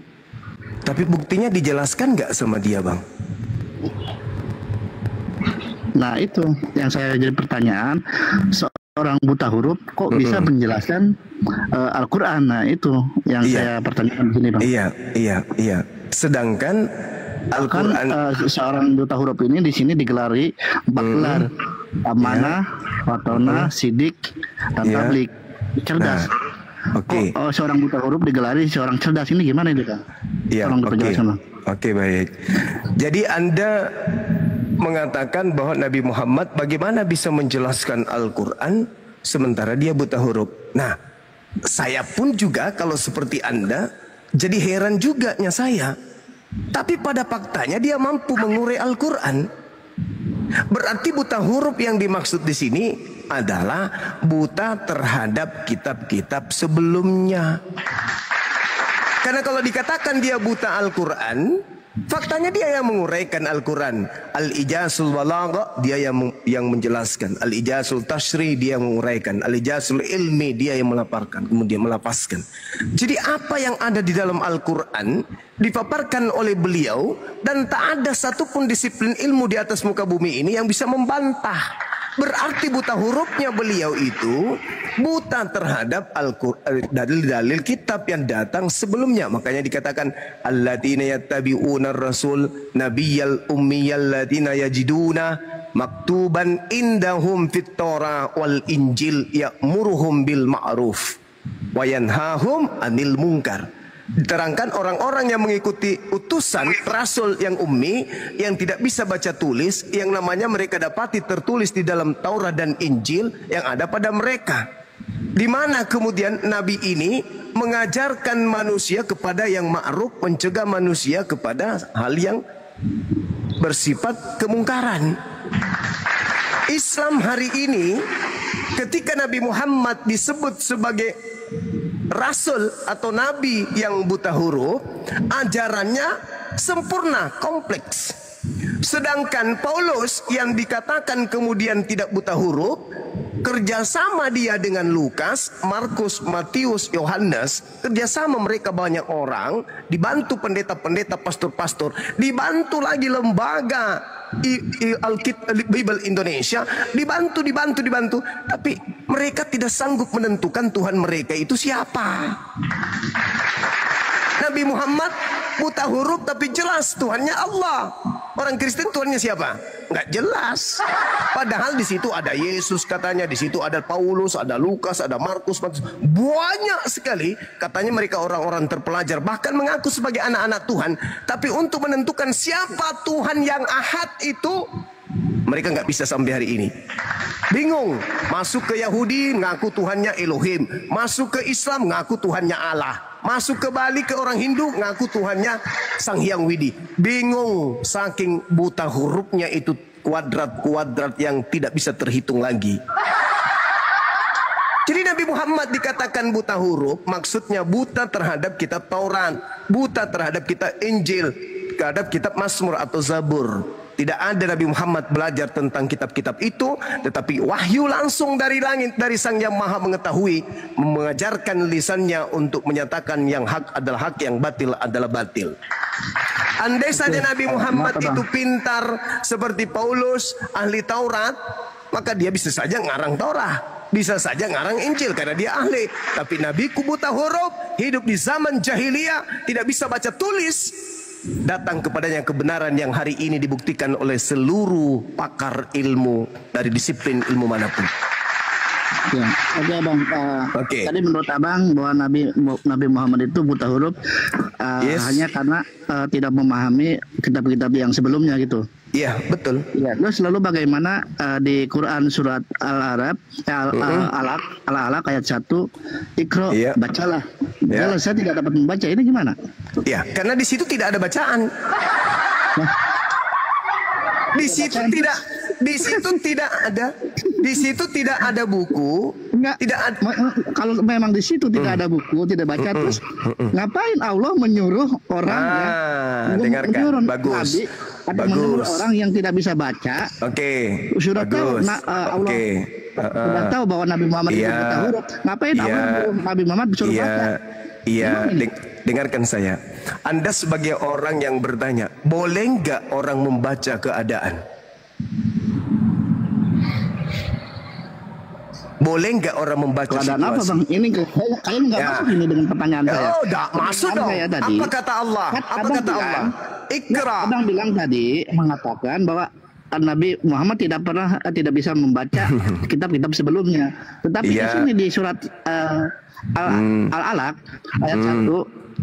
tapi buktinya dijelaskan nggak sama dia Bang? Nah itu yang saya jadi pertanyaan, seorang buta huruf kok bisa menjelaskan Al-Quran? Nah itu yang saya pertanyakan di sini Bang. Iya. Sedangkan Al-Quran seorang buta huruf ini di sini digelari 4 gelar, amanah, fatona, sidik, dan tablik, cerdas. Oke. Seorang buta huruf digelari seorang cerdas, ini gimana ini Kak? Iya. Oke, baik. Jadi Anda mengatakan bahwa Nabi Muhammad bagaimana bisa menjelaskan Al-Quran sementara dia buta huruf. Nah, saya pun juga kalau seperti Anda jadi heran juga saya. Tapi pada faktanya dia mampu mengurai Al-Quran. Berarti buta huruf yang dimaksud di sini adalah buta terhadap kitab-kitab sebelumnya. Karena kalau dikatakan dia buta Al-Quran, faktanya dia yang menguraikan Al-Quran. Al-Ijazul Balagha dia yang menjelaskan. Al-Ijazul Tashri dia yang menguraikan. Al-Ijazul Ilmi dia yang melaparkan, kemudian melapaskan. Jadi apa yang ada di dalam Al-Quran dipaparkan oleh beliau, dan tak ada satupun disiplin ilmu di atas muka bumi ini yang bisa membantah. Berarti buta hurufnya beliau itu buta terhadap Al-Quran, dalil-dalil kitab yang datang sebelumnya. Makanya dikatakan alladzina yattabi'una ar-rasul nabiyyal ummiyal ladzina yajiduna maktuban indahum fit Torah wal Injil ya'muruhum bil ma'ruf wa yanhahum 'anil munkar. Diterangkan orang-orang yang mengikuti utusan rasul yang ummi, yang tidak bisa baca tulis, yang namanya mereka dapati tertulis di dalam Taurat dan Injil yang ada pada mereka. Di mana kemudian Nabi ini mengajarkan manusia kepada yang ma'ruf, mencegah manusia kepada hal yang bersifat kemungkaran. Islam hari ini ketika Nabi Muhammad disebut sebagai Rasul atau Nabi yang buta huruf, ajarannya sempurna, kompleks. Sedangkan Paulus yang dikatakan kemudian tidak buta huruf, kerjasama dia dengan Lukas, Markus, Matius, Yohanes, kerjasama mereka banyak orang, dibantu pendeta-pendeta, pastor-pastor, dibantu lagi lembaga Bible Indonesia, dibantu, tapi mereka tidak sanggup menentukan Tuhan mereka itu siapa. Nabi Muhammad buta huruf tapi jelas Tuhannya Allah. Orang Kristen Tuhannya siapa? Nggak jelas. Padahal di situ ada Yesus katanya, di situ ada Paulus, ada Lukas, ada Markus, banyak sekali. Katanya mereka orang-orang terpelajar, bahkan mengaku sebagai anak-anak Tuhan. Tapi untuk menentukan siapa Tuhan yang ahad itu, mereka nggak bisa sampai hari ini. Bingung. Masuk ke Yahudi ngaku Tuhannya Elohim, masuk ke Islam ngaku Tuhannya Allah, masuk ke Bali ke orang Hindu ngaku Tuhannya Sang Hyang Widi. Bingung saking buta hurufnya itu, kuadrat-kuadrat yang tidak bisa terhitung lagi. Jadi Nabi Muhammad dikatakan buta huruf, maksudnya buta terhadap kitab Taurat, buta terhadap kitab Injil, terhadap kitab Mazmur atau Zabur. Tidak ada Nabi Muhammad belajar tentang kitab-kitab itu, tetapi wahyu langsung dari langit, dari Sang Yang Maha Mengetahui, mengajarkan lisannya untuk menyatakan yang hak adalah hak, yang batil adalah batil. Andai saja Nabi Muhammad itu pintar seperti Paulus, ahli Taurat, maka dia bisa saja ngarang Taurat, bisa saja ngarang Injil karena dia ahli. Tapi Nabiku buta huruf, hidup di zaman jahiliyah, tidak bisa baca tulis. Datang kepadanya kebenaran yang hari ini dibuktikan oleh seluruh pakar ilmu dari disiplin ilmu manapun. Ya, oke Bang. Tadi menurut Abang bahwa Nabi Muhammad itu buta huruf hanya karena tidak memahami kitab-kitab yang sebelumnya gitu. Iya, betul. Ya, terus lalu bagaimana di Quran surat Al-Arab, Al-Alaq ayat 1, Iqra, bacalah. Kalau saya tidak dapat membaca, ini gimana? Ya, karena di situ tidak ada bacaan. Di situ tidak ada buku. Tidak ada. Kalau memang di situ tidak ada buku, tidak baca, terus ngapain Allah menyuruh orang dengarkan, bagus. Nabi atau menegur orang yang tidak bisa baca. Sudah tahu Allah sudah tahu bahwa Nabi Muhammad itu buta huruf. Ngapain Nabi Muhammad disuruh baca? Dengarkan saya. Anda sebagai orang yang bertanya, boleh nggak orang membaca keadaan? Boleh nggak orang membaca keadaan situasi? Apa bang? Ini kayaknya nggak masuk ini dengan pertanyaan saya. Oh, nggak masuk dong. Apa kata Allah? Apa kata Allah? Iqra. Abang bilang tadi mengatakan bahwa Nabi Muhammad tidak bisa membaca kitab-kitab sebelumnya. Tetapi di sini di surat Al-Alaq ayat 1,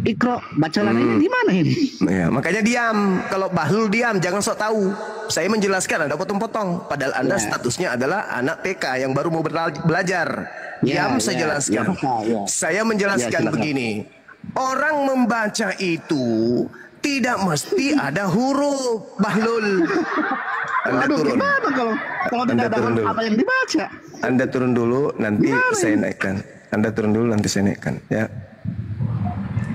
Iqra, bacalah ini di mana ini? Ya, makanya diam. Kalau Bahlul diam, jangan sok tahu. Saya menjelaskan, Anda potong-potong. Padahal Anda statusnya adalah anak TK yang baru mau belajar. Diam, saya jelaskan. Saya menjelaskan begini. Orang membaca itu tidak mesti ada huruf, Bahlul. Anda turun. Kalau tidak ada huruf apa yang dibaca? Anda turun dulu, nanti saya naikkan. Anda turun dulu, nanti saya naikkan. Ya.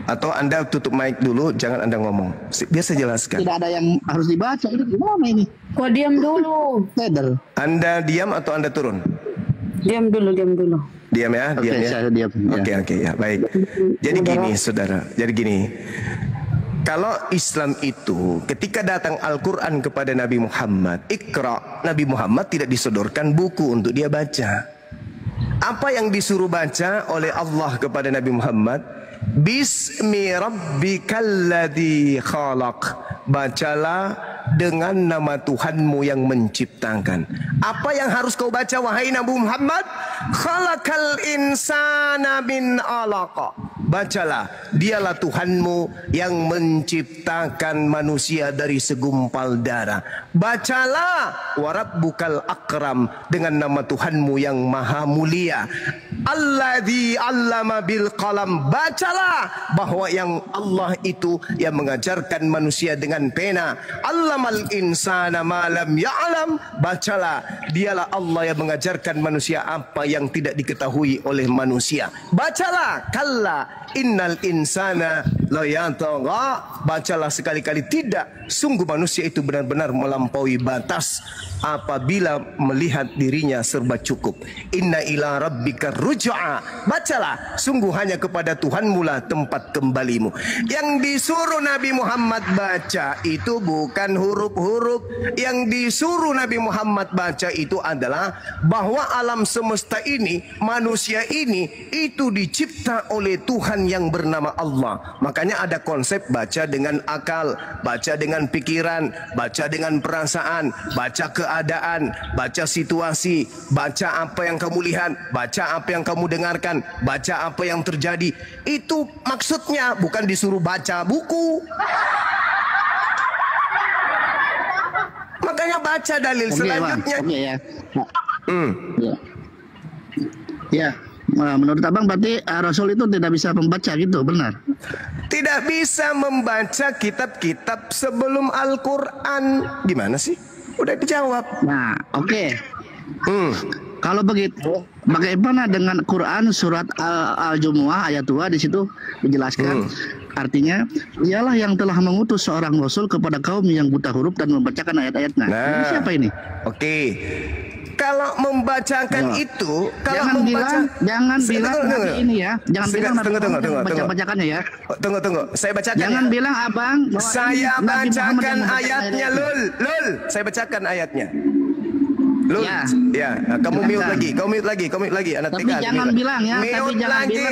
Atau Anda tutup mic dulu, jangan Anda ngomong. Biar saya jelaskan. Tidak ada yang harus dibaca. Ini gimana ini? Kok diam dulu? Anda diam atau Anda turun? Diam dulu. Diam ya, diam ya. Saya diam. Oke, ya, baik. Jadi gini, saudara. Jadi gini. Kalau Islam itu ketika datang Al-Quran kepada Nabi Muhammad, Iqra, Nabi Muhammad tidak disodorkan buku untuk dia baca. Apa yang disuruh baca oleh Allah kepada Nabi Muhammad? Bismi rabbikalladzi khalaq. Bacalah dengan nama Tuhanmu yang menciptakan. Apa yang harus kau baca wahai Nabi Muhammad? Khalaqal insana min 'alaq. Bacalah, dialah Tuhanmu yang menciptakan manusia dari segumpal darah. Bacalah warabbukal akram, dengan nama Tuhanmu yang maha mulia. Alladzi 'allama bil qalam. Bacalah bahwa yang Allah itu yang mengajarkan manusia dengan pena. 'Allamal insana ma lam ya'lam. Bacalah, dialah Allah yang mengajarkan manusia apa yang tidak diketahui oleh manusia. Bacalah, kalla innal insana la yatagha. Bacalah sekali-kali tidak, sungguh manusia itu benar-benar melampaui batas apabila melihat dirinya serba cukup. Inna ila rabbika ruj'a. Bacalah, sungguh hanya kepada Tuhanmu lah tempat kembalimu. Yang disuruh Nabi Muhammad baca itu bukan huruf-huruf. Yang disuruh Nabi Muhammad baca itu adalah bahwa alam semesta ini, manusia ini, itu dicipta oleh Tuhan yang bernama Allah. Makanya ada konsep baca dengan akal, baca dengan pikiran, baca dengan perasaan, baca keadaan, baca situasi, baca apa yang kamu lihat, baca apa yang kamu dengarkan, baca apa yang terjadi. Itu maksudnya, bukan disuruh baca buku. Makanya baca dalil selanjutnya. Ya. Menurut abang berarti Rasul itu tidak bisa membaca gitu, benar? Tidak bisa membaca kitab-kitab sebelum Al-Quran. Gimana sih? Udah dijawab. Nah, oke. Kalau begitu, bagaimana dengan Quran surat Al-Jumu'ah ayat 2 di situ dijelaskan? Artinya, dialah yang telah mengutus seorang Rasul kepada kaum yang buta huruf dan membacakan ayat-ayatnya. Ini siapa ini? Oke. Kalau membacakan itu, kalau jangan bilang ini ya, jangan bilang baca-bacakannya ya. Tunggu, saya bacakan. Jangan bilang abang. Saya bacakan ayatnya, Lul. Saya bacakan ayatnya. Lul, ya, kamu mute lagi, anak TK. Tapi jangan bilang ya,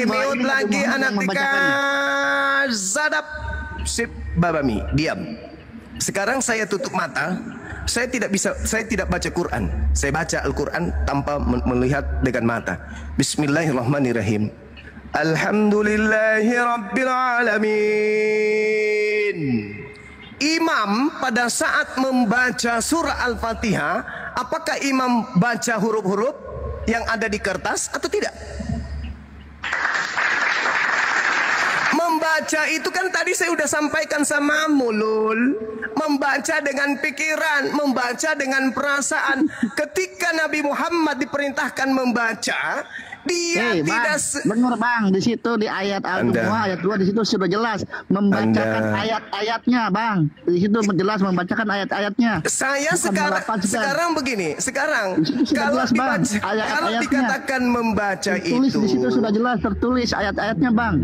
mute lagi, anak TK. Zadap, sip, babami, diam. Sekarang saya tutup mata. Saya tidak baca Quran. Saya baca Al-Quran tanpa melihat dengan mata. Bismillahirrahmanirrahim. Alhamdulillahi Rabbil Alamin. Imam pada saat membaca surah Al-Fatihah, apakah imam baca huruf-huruf yang ada di kertas atau tidak? Membaca itu kan tadi saya sudah sampaikan sama Mulul. Membaca dengan pikiran, membaca dengan perasaan. Ketika Nabi Muhammad diperintahkan membaca, Dia tidak benar Bang, di situ di ayat ayat 2 di situ sudah jelas membacakan ayat-ayatnya Bang. Di situ jelas membacakan ayat-ayatnya. Saya sekarang begini, kalau dikatakan membaca tertulis itu di situ sudah jelas tertulis ayat-ayatnya Bang.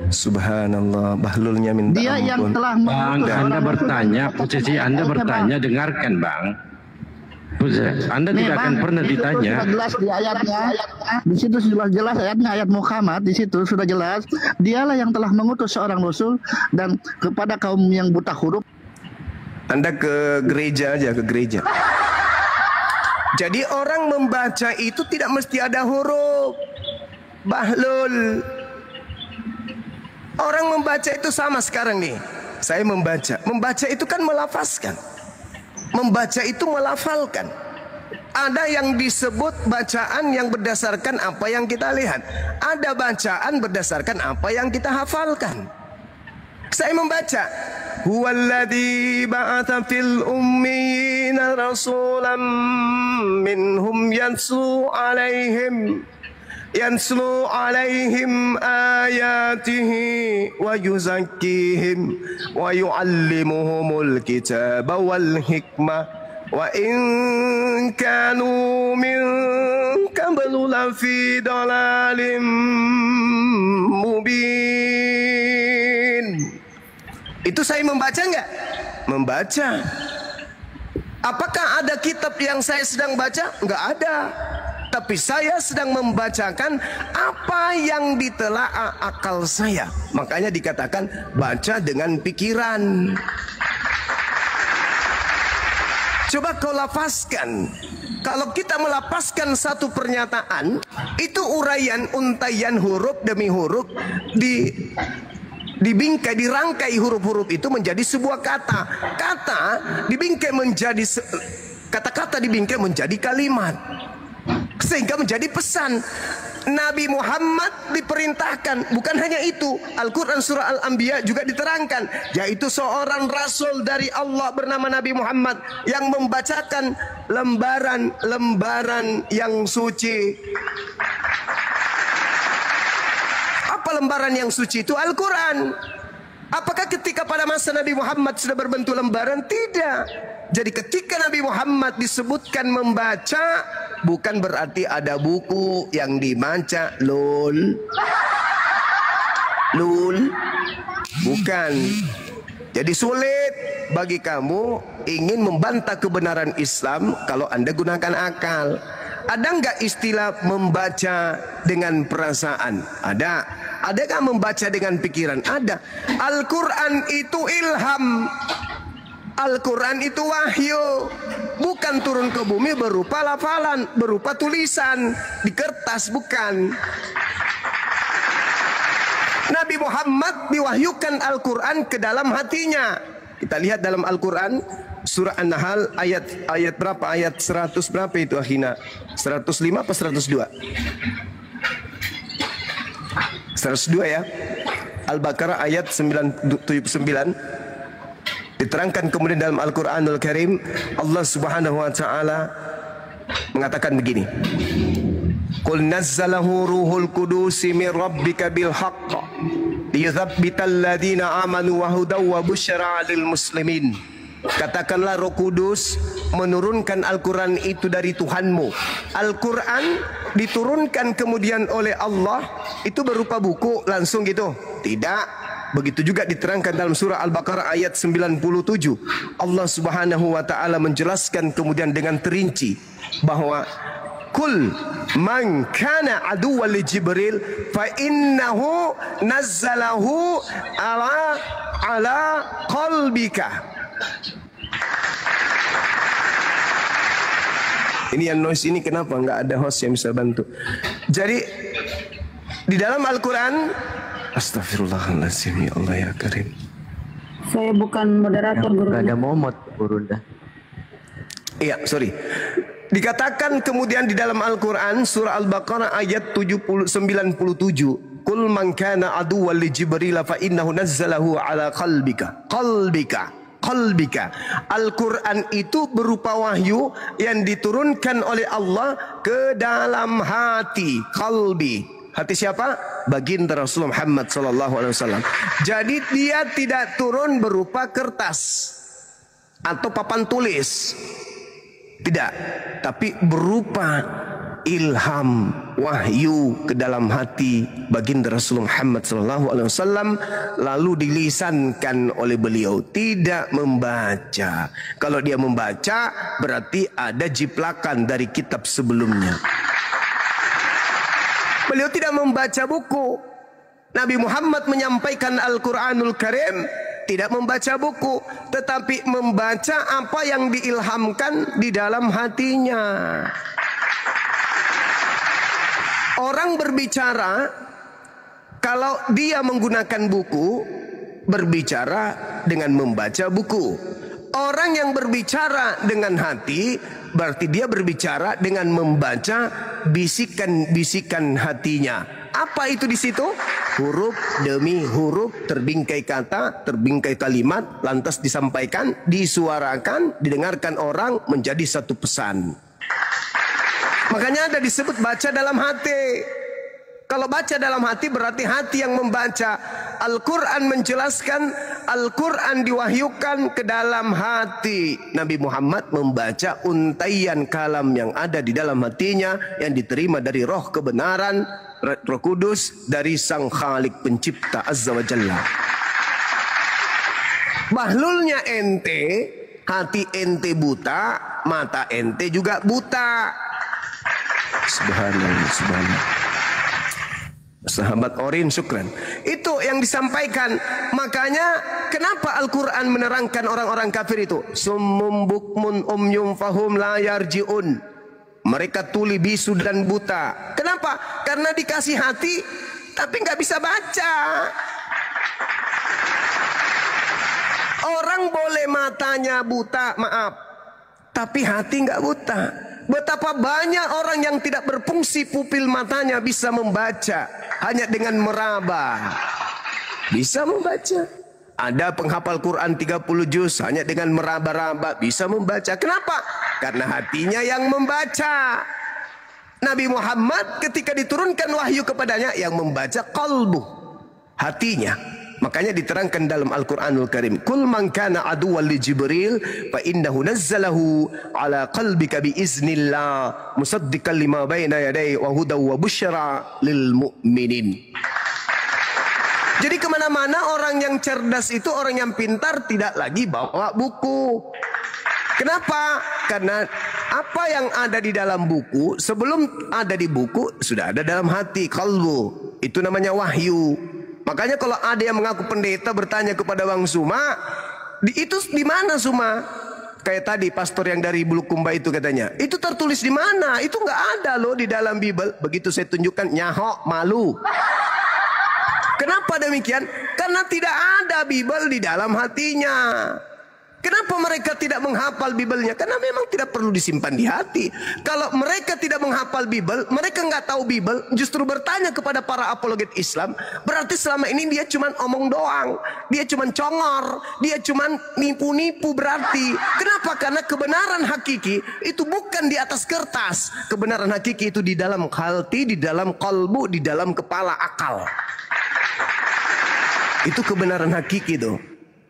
Subhanallah, bahlulnya minta Dia ampun. yang telah Bang, Anda bertanya, posisi Anda bertanya, dengarkan Bang. Anda tidak akan pernah ditanya. Sudah jelas di ayatnya, di situ sudah jelas ayatnya, ayat Muhammad di situ sudah jelas. Dialah yang telah mengutus seorang rasul dan kepada kaum yang buta huruf. Anda ke gereja aja, ke gereja. Jadi orang membaca itu tidak mesti ada huruf. Bahlul. Orang membaca itu sama sekarang nih. Saya membaca. Membaca itu kan melafazkan. Membaca itu melafalkan. Ada yang disebut bacaan yang berdasarkan apa yang kita lihat. Ada bacaan berdasarkan apa yang kita hafalkan. Saya membaca. Huwallazi ba'atha fil ummiyina rasulan minhum yanslu alaihim ayatihi wa yuzakkihim wa yuallimuhumul kitaba wal hikmah wa in kanu min qablu lafi dalalim mubin. Itu saya membaca enggak? Membaca. Apakah ada kitab yang saya sedang baca? Enggak ada. Tapi saya sedang membacakan apa yang ditelaah akal saya. Makanya dikatakan baca dengan pikiran. Coba kau lapaskan. Kalau kita melapaskan satu pernyataan, itu uraian, untaian huruf demi huruf dibingkai, dirangkai huruf-huruf itu menjadi sebuah kata. Kata-kata dibingkai menjadi kalimat. Sehingga menjadi pesan. Nabi Muhammad diperintahkan, bukan hanya itu, Al-Quran surah Al-Anbiya juga diterangkan, yaitu seorang rasul dari Allah bernama Nabi Muhammad yang membacakan lembaran-lembaran yang suci. Apa lembaran yang suci itu? Al-Quran. Apakah ketika pada masa Nabi Muhammad sudah berbentuk lembaran? Tidak. Jadi ketika Nabi Muhammad disebutkan membaca, bukan berarti ada buku yang dibaca. Lul. Bukan. Jadi sulit bagi kamu ingin membantah kebenaran Islam kalau Anda gunakan akal. Ada nggak istilah membaca dengan perasaan? Ada. Adakah membaca dengan pikiran? Ada. Al-Quran itu ilham. Al-Quran itu wahyu. Bukan turun ke bumi berupa lafalan, berupa tulisan di kertas, bukan. Nabi Muhammad diwahyukan Al-Quran ke dalam hatinya. Kita lihat dalam Al-Quran surah An-Nahl ayat berapa? Ayat 100 berapa itu akhina? 105 apa 102? 102 ya. Al-Baqarah ayat 79 diterangkan kemudian dalam Al-Quranul Karim. Allah Subhanahu wa ta'ala mengatakan begini, Qul nazzalahu ruhul qudusi min rabbika bil haqq liyuthabbital ladhina amanu wa hudaw wa busyra lil muslimin. Katakanlah Roh Kudus menurunkan Al-Quran itu dari Tuhanmu. Al-Quran diturunkan kemudian oleh Allah itu berupa buku langsung gitu? Tidak. Begitu juga diterangkan dalam surah Al-Baqarah ayat 97. Allah Subhanahu wa ta'ala menjelaskan kemudian dengan terinci bahwa Kul man kana aduwwan li Jibril fa innahu nazzalahu ala qalbika. Ini yang noise ini kenapa nggak ada host yang bisa bantu? Jadi di dalam Al-Quran, astagfirullahaladzim, ya Allah ya Karim. Saya bukan moderator, Guru. Gak ada momot, Guru. Iya, sorry. Dikatakan kemudian di dalam Al-Quran surah Al-Baqarah ayat 97, Qul man kana aduwwan li Jibril fa innahu nazzalahu ala qalbika. qalbika. Al-Quran itu berupa wahyu yang diturunkan oleh Allah ke dalam hati, qalbi. Hati siapa? Baginda Rasulullah Muhammad SAW. Jadi dia tidak turun berupa kertas atau papan tulis. Tidak, tapi berupa ilham, wahyu ke dalam hati baginda Rasulullah Muhammad SAW, lalu dilisankan oleh beliau. Tidak membaca. Kalau dia membaca berarti ada jiplakan dari kitab sebelumnya. Beliau tidak membaca buku. Nabi Muhammad menyampaikan Al-Quranul Karim tidak membaca buku, tetapi membaca apa yang diilhamkan di dalam hatinya. Orang berbicara, kalau dia menggunakan buku, berbicara dengan membaca buku. Orang yang berbicara dengan hati, berarti dia berbicara dengan membaca bisikan-bisikan hatinya. Apa itu di situ? Huruf demi huruf, terbingkai kata, terbingkai kalimat, lantas disampaikan, disuarakan, didengarkan orang menjadi satu pesan. Makanya ada disebut baca dalam hati. Kalau baca dalam hati berarti hati yang membaca. Al-Quran menjelaskan, Al-Quran diwahyukan ke dalam hati. Nabi Muhammad membaca untaian kalam yang ada di dalam hatinya, yang diterima dari roh kebenaran, Roh Kudus, dari Sang Khalik Pencipta Azza wa Jalla. Bahlulnya ente, hati ente buta, mata ente juga buta. Subhanallah, subhanallah. Sahabat Orin, syukran. Itu yang disampaikan. Makanya kenapa Al-Quran menerangkan orang-orang kafir itu? Summum bukmun umyum fahum la yarji'un. Mereka tuli, bisu dan buta. Kenapa? Karena dikasih hati tapi nggak bisa baca. Orang boleh matanya buta, maaf, tapi hati nggak buta. Betapa banyak orang yang tidak berfungsi pupil matanya bisa membaca hanya dengan meraba. Bisa membaca. Ada penghafal Quran 30 juz hanya dengan meraba-raba bisa membaca. Kenapa? Karena hatinya yang membaca. Nabi Muhammad ketika diturunkan wahyu kepadanya yang membaca qalbu, hatinya. Makanya diterangkan dalam Al-Quranul Karim, Kul man kana aduwwan li Jibril fa innahu nazzalahu ala qalbika bi iznillah musaddiqan lima baina yadayhi wa hudaw wa busyra lil mu'minin. Jadi kemana-mana orang yang cerdas itu, orang yang pintar tidak lagi bawa buku. Kenapa? Karena apa yang ada di dalam buku, sebelum ada di buku, sudah ada dalam hati, qalbu. Itu namanya wahyu. Makanya kalau ada yang mengaku pendeta bertanya kepada Bang Suma, itu di mana Suma? Kayak tadi pastor yang dari Bulukumba itu katanya, itu tertulis di mana? Itu nggak ada loh di dalam Bible. Begitu saya tunjukkan, nyahok, malu. Kenapa demikian? Karena tidak ada Bible di dalam hatinya. Kenapa mereka tidak menghafal Bible-nya? Karena memang tidak perlu disimpan di hati. Kalau mereka tidak menghafal Bible, mereka nggak tahu Bible, justru bertanya kepada para apologet Islam, berarti selama ini dia cuma omong doang, dia cuma congor, dia cuma nipu-nipu berarti. Kenapa? Karena kebenaran hakiki itu bukan di atas kertas. Kebenaran hakiki itu di dalam hati, di dalam kalbu, di dalam kepala akal. Itu kebenaran hakiki tuh.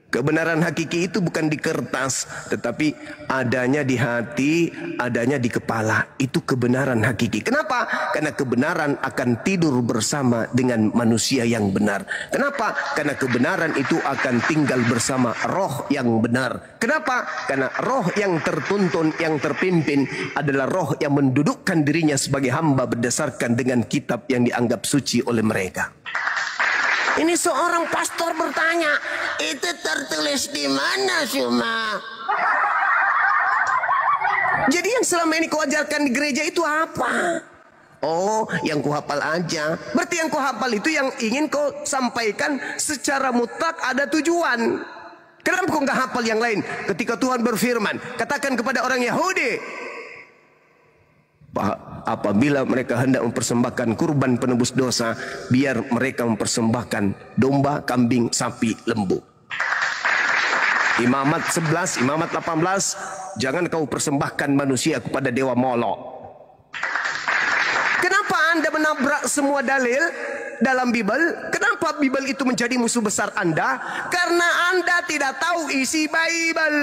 Kebenaran hakiki itu bukan di kertas, tetapi adanya di hati, adanya di kepala. Itu kebenaran hakiki. Kenapa? Karena kebenaran akan tidur bersama dengan manusia yang benar. Kenapa? Karena kebenaran itu akan tinggal bersama roh yang benar. Kenapa? Karena roh yang tertuntun, yang terpimpin adalah roh yang mendudukkan dirinya sebagai hamba berdasarkan dengan kitab yang dianggap suci oleh mereka. Ini seorang pastor bertanya, itu tertulis di mana Suma? Jadi yang selama ini kau ajarkan di gereja itu apa? Oh, yang kau hafal aja. Berarti yang kau hafal itu yang ingin kau sampaikan secara mutlak, ada tujuan. Kenapa kau nggak hafal yang lain? Ketika Tuhan berfirman, katakan kepada orang Yahudi, apabila mereka hendak mempersembahkan kurban penebus dosa, biar mereka mempersembahkan domba, kambing, sapi, lembu. Imamat 11, Imamat 18, jangan kau persembahkan manusia kepada dewa Molok. Kenapa Anda menabrak semua dalil dalam Bible? Kenapa Bible itu menjadi musuh besar Anda? Karena Anda tidak tahu isi Bible.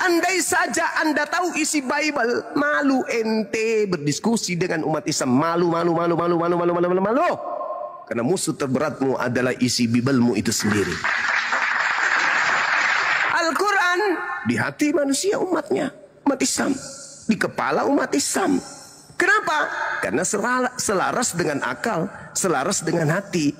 Andai saja Anda tahu isi Bible, malu ente berdiskusi dengan umat Islam. Malu. Karena musuh terberatmu adalah isi Biblemu itu sendiri. Al-Quran di hati manusia umatnya, umat Islam, di kepala umat Islam. Kenapa? Karena selaras dengan akal, selaras dengan hati,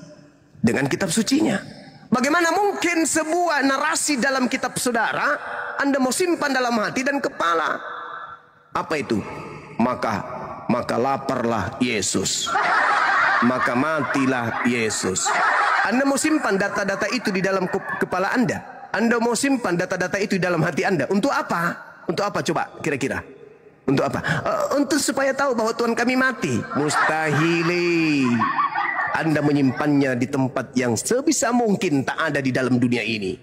dengan kitab sucinya. Bagaimana mungkin sebuah narasi dalam kitab saudara Anda mau simpan dalam hati dan kepala? Apa itu? Maka laparlah Yesus. Maka matilah Yesus. Anda mau simpan data-data itu di dalam kepala Anda? Anda mau simpan data-data itu di dalam hati Anda? Untuk apa? Untuk apa coba kira-kira? Untuk apa? Untuk supaya tahu bahwa Tuhan kami mati. Mustahil Anda menyimpannya di tempat yang sebisa mungkin tak ada di dalam dunia ini.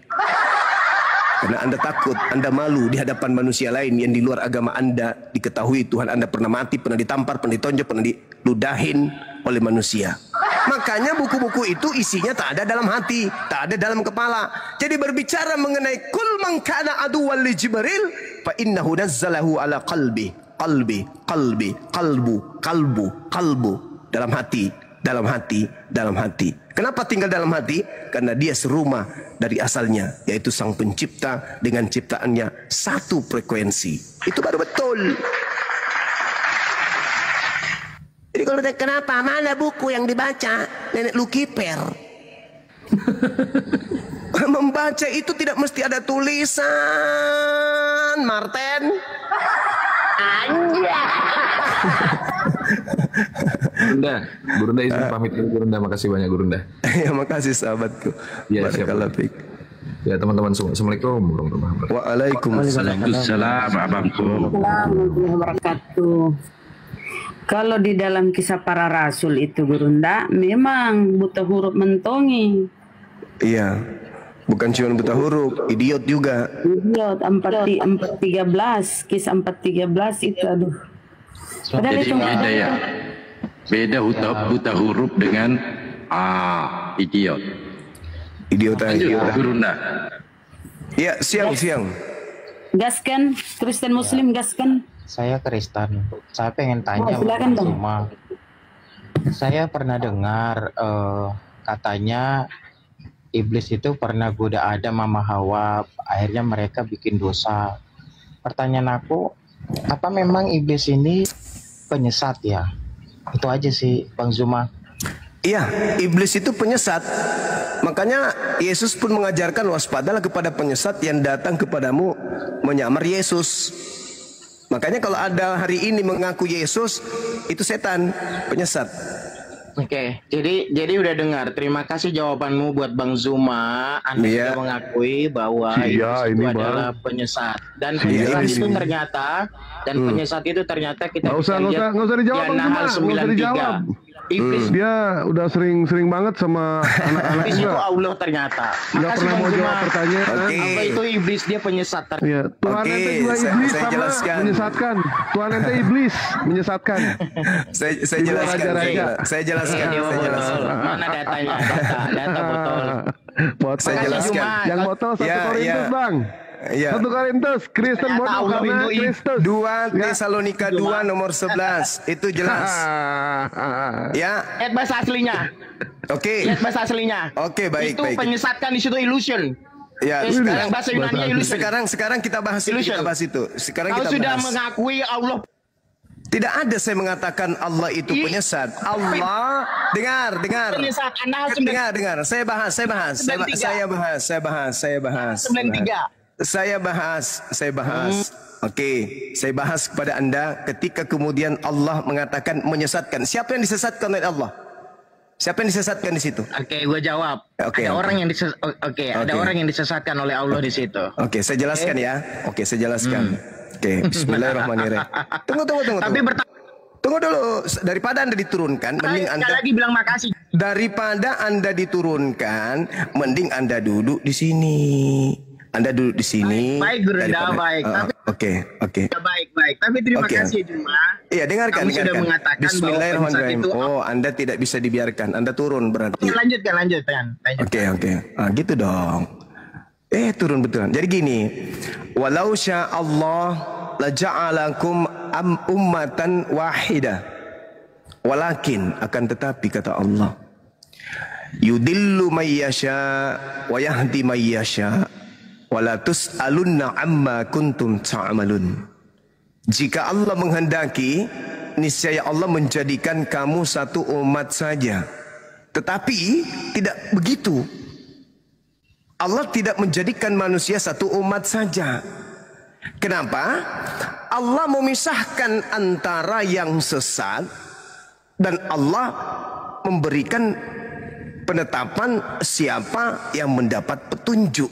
Karena Anda takut, Anda malu di hadapan manusia lain yang di luar agama Anda. Diketahui Tuhan Anda pernah mati, pernah ditampar, pernah ditonjok, pernah diludahin oleh manusia. Makanya buku-buku itu isinya tak ada dalam hati, tak ada dalam kepala. Jadi berbicara mengenai kul man kana aduwwan li Jibril fa innahu nazzalahu ala qalbu. Dalam hati. Kenapa tinggal dalam hati? Karena dia serumah dari asalnya, yaitu Sang Pencipta dengan ciptaannya satu frekuensi. Itu baru betul. Jadi kalau kenapa mana buku yang dibaca nenek Lukiper? Membaca itu tidak mesti ada tulisan, Martin. Gurunda izin pamit dulu Gurunda, makasih banyak Gurunda. Ya makasih sahabatku. Ya siap. Ya teman-teman semua, assalamualaikum warahmatullahi wabarakatuh. Waalaikumsalam warahmatullahi wabarakatuh. Kalau di dalam kisah para rasul itu Gurunda, memang buta huruf mentongi. Iya. Bukan cuma buta huruf, idiot juga. Idiot 413, kisah 413 itu aduh. Jadi beda ya. Beda buta huruf dengan idiot. Idiot. Gurunda. Ya, siang. Gaskan, Kristen Muslim gaskan. Saya Kristen. Saya pengen tanya silakan Bang. Saya pernah dengar katanya iblis itu pernah goda Adam sama Hawa, akhirnya mereka bikin dosa. Pertanyaan aku, apa memang iblis ini penyesat ya? Itu aja sih Bang Zuma. Iya, iblis itu penyesat. Makanya Yesus pun mengajarkan waspadalah kepada penyesat yang datang kepadamu menyamar Yesus. Makanya kalau ada hari ini mengaku Yesus, itu setan, penyesat. Oke, jadi udah dengar. Terima kasih jawabanmu buat Bang Zuma. Anda sudah mengakui bahwa iblis itu adalah penyesat. Dan penyesat itu ternyata kita nggak usah dijawab Bang Zuma, nggak usah dijawab. Iblis dia udah sering banget sama anak-anak iblis itu Allah ternyata. Nggak pernah mau jawab pertanyaan. Apa itu iblis? Dia penyesat. Ya, Tuhan ente juga iblis saya sama jelaskan. menyesatkan. Tuhan ente iblis menyesatkan. Saya jelaskan. Saya jelaskan. Mana datanya? Data botol. Saya jelaskan. Yang botol 1 Korintus Bang. Iya. 1 Korintus, Kristen bodoh karena Kristus. 2 Tesalonika 2 nomor 11. Itu jelas. Ya. Lihat bahasa aslinya. Oke. Lihat bahasa aslinya. Oke, baik. Itu penyesatkan di situ illusion. Ya, sekarang bahasa Yunani illusion. Sekarang kita bahas itu. Sekarang kita sudah mengakui Allah. Tidak ada saya mengatakan Allah itu penyesat. Allah, dengar. Penyesat. Anda harus dengar. Saya bahas. Oke, saya bahas kepada Anda ketika kemudian Allah mengatakan menyesatkan. Siapa yang disesatkan oleh Allah? Siapa yang disesatkan di situ? Oke, gue jawab. Ada orang yang disesatkan oleh Allah di situ. Oke, saya jelaskan ya. Oke, saya jelaskan. Oke, bismillahirrahmanirrahim. Tunggu. Tunggu dulu, daripada Anda diturunkan, mending Anda lagi bilang makasih. Daripada Anda diturunkan, mending Anda duduk di sini. Anda duduk di sini. Baik, Gurunda, baik. Oke. Baik. Tapi terima kasih cuma. Iya, dengarkan. Kamu sudah mengatakan Bismillahirrahmanirrahim. bahwa Oh, Anda tidak bisa dibiarkan. Anda turun berarti. Lanjutkan. Oke. Gitu dong. Turun betulan. Jadi gini, walau sya Allah la ja'alakum ummatan wahidah. Walakin, akan tetapi kata Allah, yudillu may yasha wa yahdi may yasha wa la tus'alunna amma kuntum ta'malun. Jika Allah menghendaki, niscaya Allah menjadikan kamu satu umat saja. Tetapi tidak begitu. Allah tidak menjadikan manusia satu umat saja. Kenapa? Allah memisahkan antara yang sesat dan Allah memberikan penetapan siapa yang mendapat petunjuk.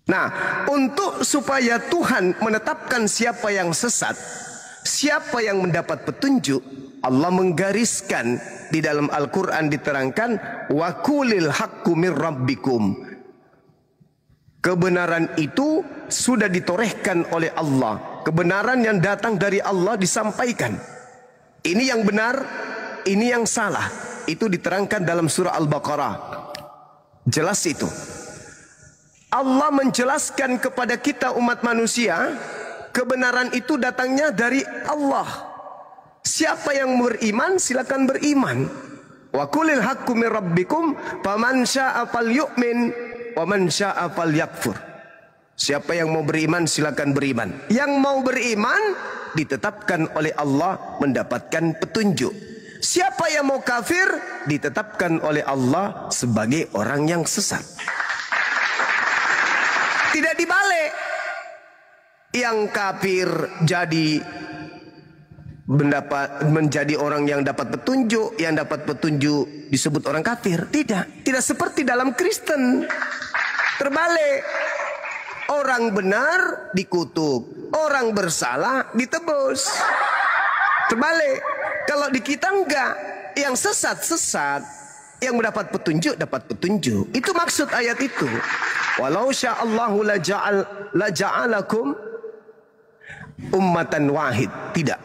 Nah, untuk supaya Tuhan menetapkan siapa yang sesat, siapa yang mendapat petunjuk, Allah menggariskan di dalam Al-Quran diterangkan, wa qulil haqqu mir rabbikum. Kebenaran itu sudah ditorehkan oleh Allah. Kebenaran yang datang dari Allah disampaikan. Ini yang benar, ini yang salah. Itu diterangkan dalam surah Al-Baqarah. Jelas itu. Allah menjelaskan kepada kita umat manusia, kebenaran itu datangnya dari Allah. Siapa yang beriman, silakan beriman. Wa qulil haqqu mir rabbikum faman syaa'a falyu'min wa man syaa'a falyakfur. Siapa yang mau beriman, silakan beriman. Yang mau beriman ditetapkan oleh Allah mendapatkan petunjuk. Siapa yang mau kafir ditetapkan oleh Allah sebagai orang yang sesat. Tidak dibalik. Yang kafir menjadi orang yang dapat petunjuk, yang dapat petunjuk disebut orang kafir. Tidak seperti dalam Kristen. Terbalik. Orang benar dikutuk, orang bersalah ditebus. Terbalik. Kalau di kita enggak, yang sesat, yang mendapat petunjuk dapat petunjuk. Itu maksud ayat itu. Walau sya'allahu la ja'alakum ummatan wahid. Tidak.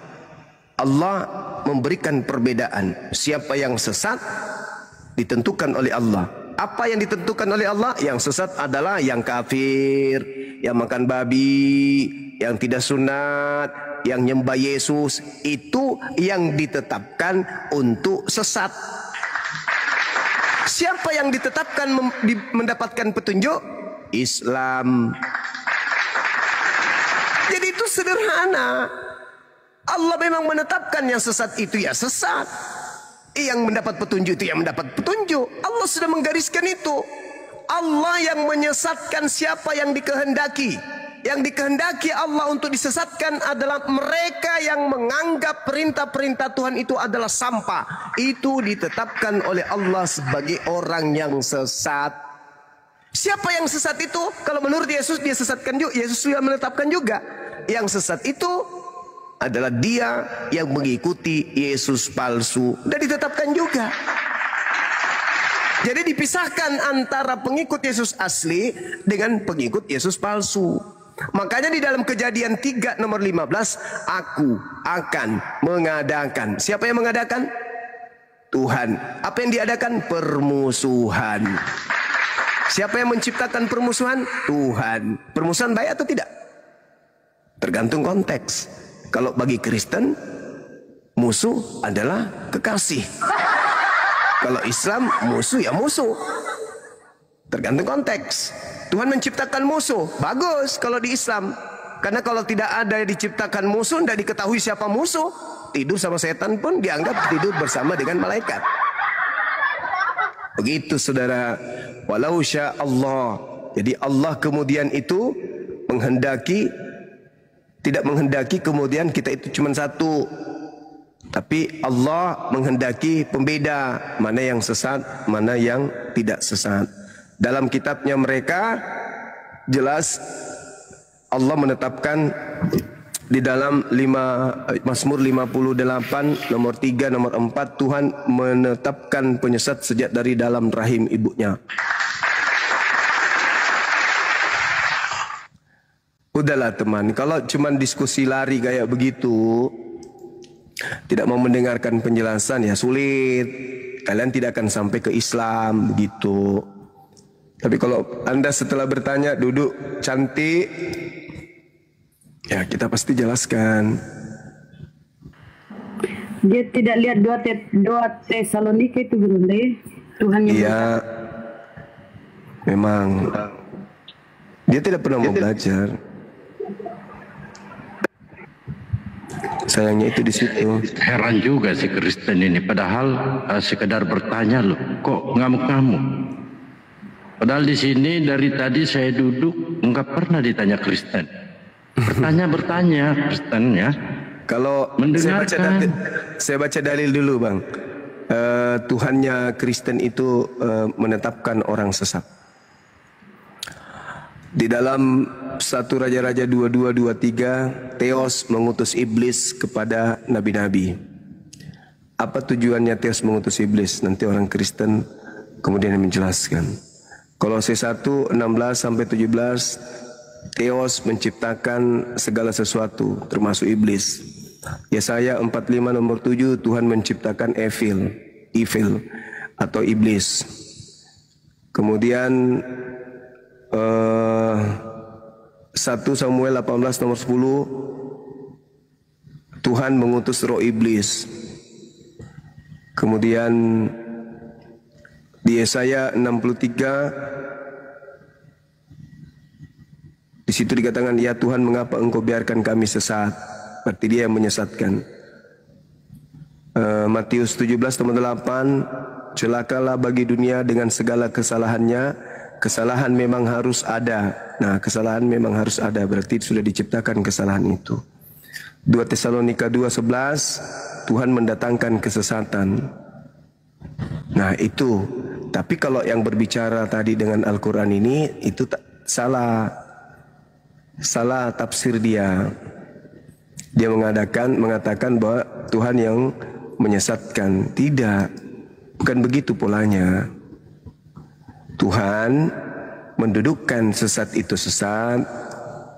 Allah memberikan perbedaan. Siapa yang sesat ditentukan oleh Allah. Apa yang ditentukan oleh Allah? Yang sesat adalah yang kafir, yang makan babi, yang tidak sunat, yang nyembah Yesus. Itu yang ditetapkan untuk sesat. Siapa yang ditetapkan mendapatkan petunjuk? Islam. Jadi itu sederhana. Allah memang menetapkan yang sesat itu ya sesat. Yang mendapat petunjuk itu yang mendapat petunjuk. Allah sudah menggariskan itu. Allah yang menyesatkan siapa yang dikehendaki. Yang dikehendaki Allah untuk disesatkan adalah mereka yang menganggap perintah-perintah Tuhan itu adalah sampah. Itu ditetapkan oleh Allah sebagai orang yang sesat. Siapa yang sesat itu? Kalau menurut Yesus, dia sesatkan juga. Yesus sudah menetapkan juga. Yang sesat itu adalah dia yang mengikuti Yesus palsu. Dan ditetapkan juga. Jadi dipisahkan antara pengikut Yesus asli dengan pengikut Yesus palsu. Makanya di dalam Kejadian 3 nomor 15, aku akan mengadakan. Siapa yang mengadakan? Tuhan. Apa yang diadakan? Permusuhan. Siapa yang menciptakan permusuhan? Tuhan. Permusuhan baik atau tidak? Tergantung konteks. Kalau bagi Kristen, musuh adalah kekasih. Kalau Islam, musuh ya musuh. Tergantung konteks. Tuhan menciptakan musuh. Bagus kalau di Islam. Karena kalau tidak ada yang diciptakan musuh, tidak diketahui siapa musuh, tidur sama setan pun dianggap tidur bersama dengan malaikat. Begitu saudara. Walau sya Allah. Jadi Allah kemudian itu menghendaki, tidak menghendaki kemudian kita itu cuma satu. Tapi Allah menghendaki pembeda, mana yang sesat, mana yang tidak sesat. Dalam kitabnya mereka jelas Allah menetapkan Di dalam Mazmur 58 nomor 3 nomor 4, Tuhan menetapkan penyesat sejak dari dalam rahim ibunya. Udahlah teman, kalau cuman diskusi lari kayak begitu, tidak mau mendengarkan penjelasan ya sulit. Kalian tidak akan sampai ke Islam begitu. Tapi kalau Anda setelah bertanya duduk cantik, ya kita pasti jelaskan. Dia tidak lihat doa Tesalonika itu Bunda. Tuhan yang iya, memang dia tidak pernah mau belajar. Sayangnya itu di situ. Heran juga si Kristen ini, padahal sekedar bertanya loh, kok ngamuk-ngamuk. Padahal di sini dari tadi saya duduk nggak pernah ditanya Kristen. Bertanya Kristen ya. Kalau saya baca dalil dulu bang, Tuhannya Kristen itu menetapkan orang sesat. Di dalam 1 Raja-Raja 22-23, Theos mengutus iblis kepada nabi-nabi. Apa tujuannya Theos mengutus iblis? Nanti orang Kristen kemudian menjelaskan. Kolose 1 16-17, Theos menciptakan segala sesuatu termasuk iblis. Yesaya 45 nomor 7, Tuhan menciptakan evil atau iblis. Kemudian 1 Samuel 18 nomor 10, Tuhan mengutus roh iblis. Kemudian di Yesaya 63, di situ dikatakan, ya Tuhan mengapa engkau biarkan kami sesat? Berarti dia yang menyesatkan. Matius 17 nomor 8, celakalah bagi dunia dengan segala kesalahannya. Kesalahan memang harus ada. Nah, kesalahan memang harus ada, berarti sudah diciptakan kesalahan itu. 2 Tesalonika 2:11, Tuhan mendatangkan kesesatan. Nah, itu. Tapi kalau yang berbicara tadi dengan Al-Quran ini, itu salah tafsir dia. Dia mengatakan bahwa Tuhan yang menyesatkan. Tidak, bukan begitu polanya. Tuhan mendudukkan sesat itu sesat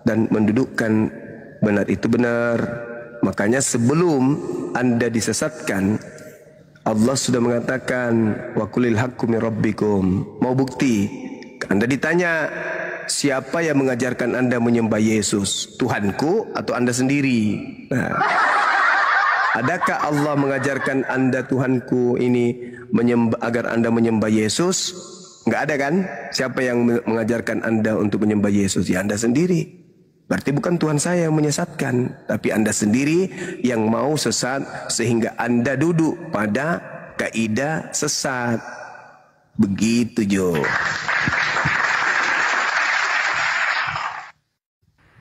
dan mendudukkan benar itu benar. Makanya sebelum Anda disesatkan, Allah sudah mengatakan wa qulil haqqu min rabbikum. Mau bukti? Anda ditanya, siapa yang mengajarkan Anda menyembah Yesus? Tuhanku atau Anda sendiri? Nah, adakah Allah mengajarkan Anda Tuhanku ini agar Anda menyembah Yesus? Enggak ada kan? Siapa yang mengajarkan Anda untuk menyembah Yesus? Ya Anda sendiri. Berarti bukan Tuhan saya yang menyesatkan, tapi Anda sendiri yang mau sesat sehingga Anda duduk pada kaidah sesat. Begitu Jo.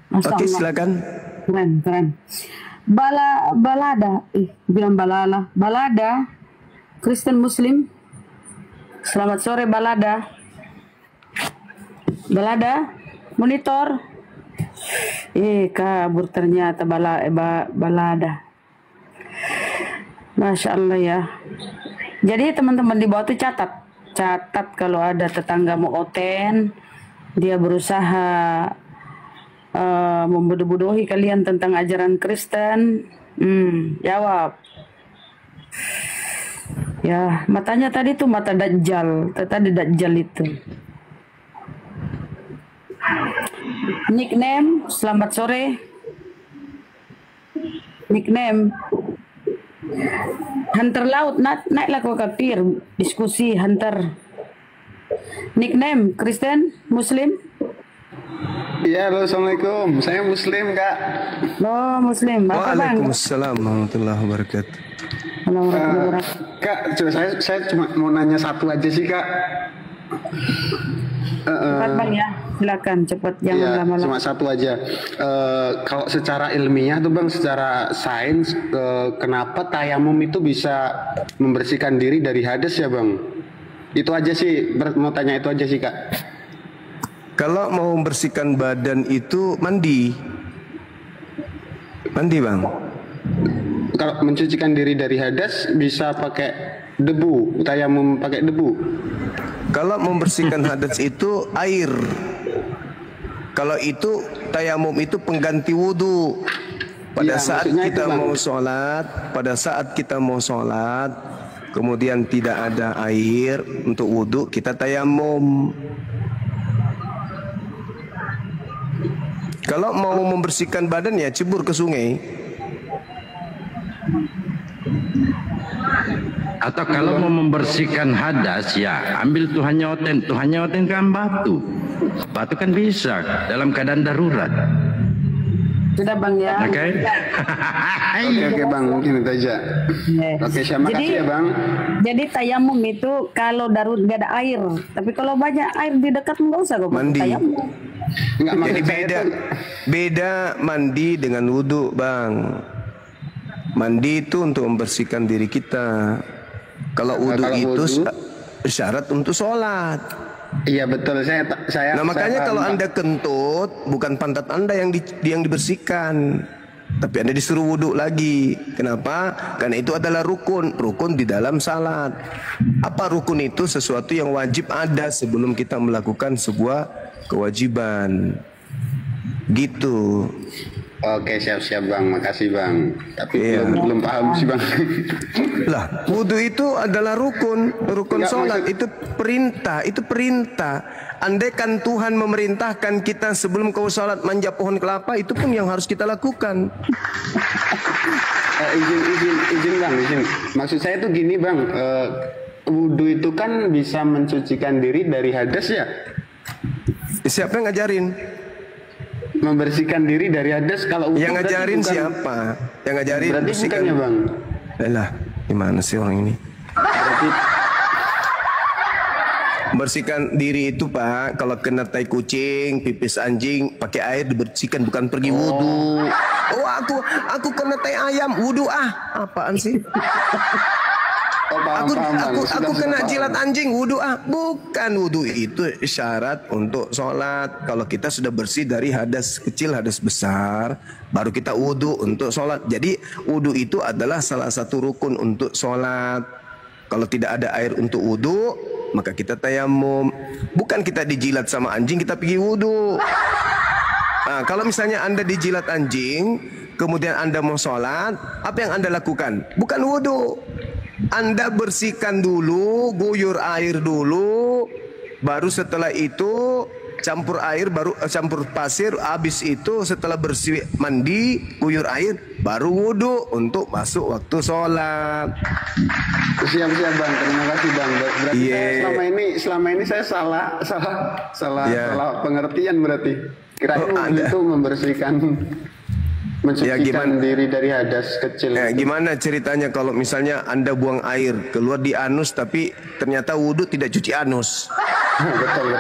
Oke, silakan. Keren. Balada, balada, Kristen Muslim. Selamat sore balada, monitor. Kabur ternyata balada. Masya Allah ya. Jadi teman-teman di bawah tuh catat kalau ada tetangga mau oten, dia berusaha membodoh-bodohi kalian tentang ajaran Kristen, jawab. Ya, matanya tadi tuh mata Dajjal. Tadi Dajjal itu. Nickname, selamat sore. Nickname. Hunter laut, naiklah kau kapir. Diskusi Hunter. Nickname, Kristen, Muslim? Iya, halo, Assalamualaikum. Saya Muslim, Kak. Lo Muslim. Waalaikumsalam warahmatullahi wabarakatuh. Kak, saya cuma mau nanya satu aja sih, Kak. Cepat Bang ya, silakan cepat, jangan lama-lama. Cuma satu aja. Kalau secara ilmiah tuh Bang, secara sains, kenapa tayamum itu bisa membersihkan diri dari hadas ya Bang? Itu aja sih, mau tanya itu aja sih Kak. Kalau mau membersihkan badan itu mandi. Mandi bang. Kalau mencucikan diri dari hadas bisa pakai debu, tayamum pakai debu. Kalau membersihkan hadas itu air. Kalau itu tayamum itu pengganti wudhu. Pada saat kita mau sholat, kemudian tidak ada air untuk wudhu, kita tayamum. Kalau mau membersihkan badan ya cebur ke sungai. Atau kalau mau membersihkan hadas ya ambil Tuhan nyoten kan batu kan bisa dalam keadaan darurat. Sudah bang ya. Oke bang, mungkin itu aja. Oke, terima kasih ya bang. Jadi tayamum itu kalau darurat gak ada air, tapi kalau banyak air di dekat nggak usah kok mandi. Tayamum. Jadi beda mandi dengan wudhu bang. Mandi itu untuk membersihkan diri kita. Kalau wudhu itu syarat untuk sholat. Iya betul, saya. Nah makanya kalau Anda kentut, bukan pantat Anda yang dibersihkan, tapi Anda disuruh wudhu lagi. Kenapa? Karena itu adalah rukun di dalam salat. Apa rukun itu? Sesuatu yang wajib ada sebelum kita melakukan sebuah kewajiban. Gitu. Oke, siap-siap bang, makasih bang. Tapi belum paham sih bang. Lah, wudhu itu adalah rukun sholat, itu perintah. Andai kan Tuhan memerintahkan kita sebelum kau sholat manjat pohon kelapa, itu pun yang harus kita lakukan. Izin bang. Maksud saya tuh gini bang, wudhu itu kan bisa mensucikan diri dari hadas ya? Siapa yang ngajarin? Membersihkan diri dari hadas. Kalau yang ngajarin bukan, siapa? Yang ngajarin berarti bukannya bang? Lah, gimana sih orang ini? Bersihkan diri itu pak, kalau kena tai kucing, pipis anjing, pakai air dibersihkan, bukan pergi wudhu. Oh aku kena tai ayam, wudhu apaan sih? Aku kena jilat anjing, wudhu bukan. Wudhu itu syarat untuk sholat. Kalau kita sudah bersih dari hadas kecil, hadas besar, baru kita wudhu untuk sholat. Jadi wudhu itu adalah salah satu rukun untuk sholat. Kalau tidak ada air untuk wudhu, maka kita tayamum. Bukan kita dijilat sama anjing kita pergi wudhu. Nah, kalau misalnya Anda dijilat anjing, kemudian Anda mau sholat, apa yang Anda lakukan? Bukan wudhu. Anda bersihkan dulu, guyur air dulu, baru setelah itu campur air, baru campur pasir. Habis itu setelah bersih mandi, guyur air, baru wudhu untuk masuk waktu sholat. Siap bang, terima kasih bang. Berarti selama ini saya salah pengertian berarti. Kirain itu membersihkan. Mensucikan diri dari hadas kecil. Gimana ceritanya kalau misalnya Anda buang air keluar di anus tapi ternyata wudhu tidak cuci anus? Betul.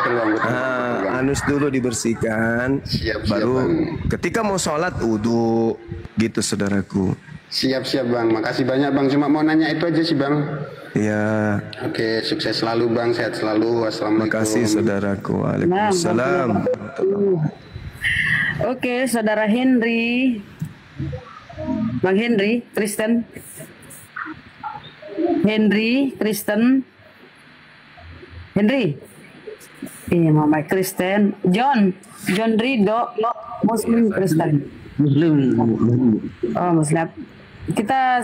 Anus dulu dibersihkan, baru ketika mau sholat wudhu, gitu saudaraku. Siap bang, makasih banyak bang. Cuma mau nanya itu aja sih bang. Ya. Oke, sukses selalu bang, sehat selalu. Wassalamualaikum. Terima kasih saudaraku. Waalaikumsalam. Oke, saudara Henry. Bang Henry, Kristen. Henry. Mama Kristen. John Rido, Muslim Kristen. Oh, Muslim. Kita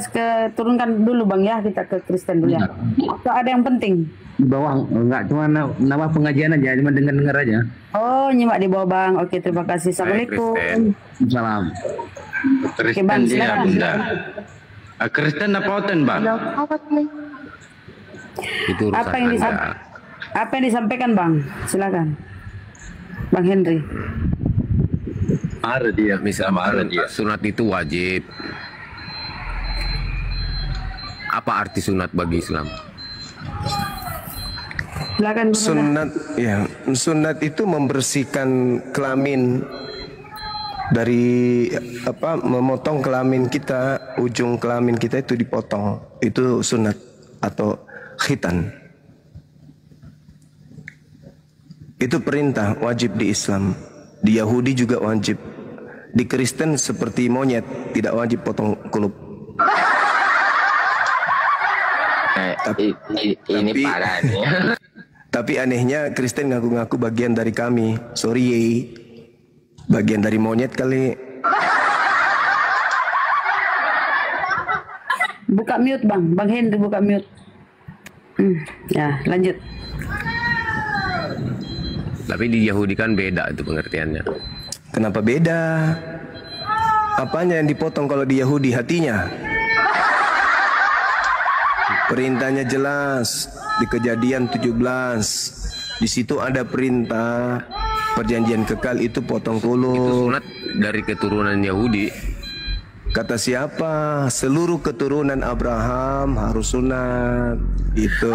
turunkan dulu bang ya, kita ke Kristen dulu ya. Atau ada yang penting? Di bawah, enggak cuma nama pengajian aja, cuma dengar aja. Oh, nyimak di bawah bang. Oke, terima kasih. Assalamualaikum. Salam. Kristen bang, dia bunda. Kristen apa oten bang? Itu apa yang disampaikan bang? Silakan, Bang Henry. Ada dia, sunat itu wajib. Apa arti sunat bagi Islam? Silakan. Sunat itu membersihkan kelamin dari memotong kelamin kita, ujung kelamin kita itu dipotong. Itu sunat atau khitan. Itu perintah wajib di Islam. Di Yahudi juga wajib. Di Kristen seperti monyet, tidak wajib potong kulup. Ini parah nih. Tapi anehnya Kristen ngaku-ngaku bagian dari kami. Sorry ye. Bagian dari monyet kali. Buka mute bang, Bang Henry buka mute. Ya lanjut. Tapi di Yahudi kan beda itu pengertiannya. Kenapa beda? Apanya yang dipotong kalau di Yahudi? Hatinya. Perintahnya jelas di Kejadian 17. Di situ ada perintah perjanjian kekal itu potong kulup. Itu sunat dari keturunan Yahudi. Kata siapa? Seluruh keturunan Abraham harus sunat. Itu.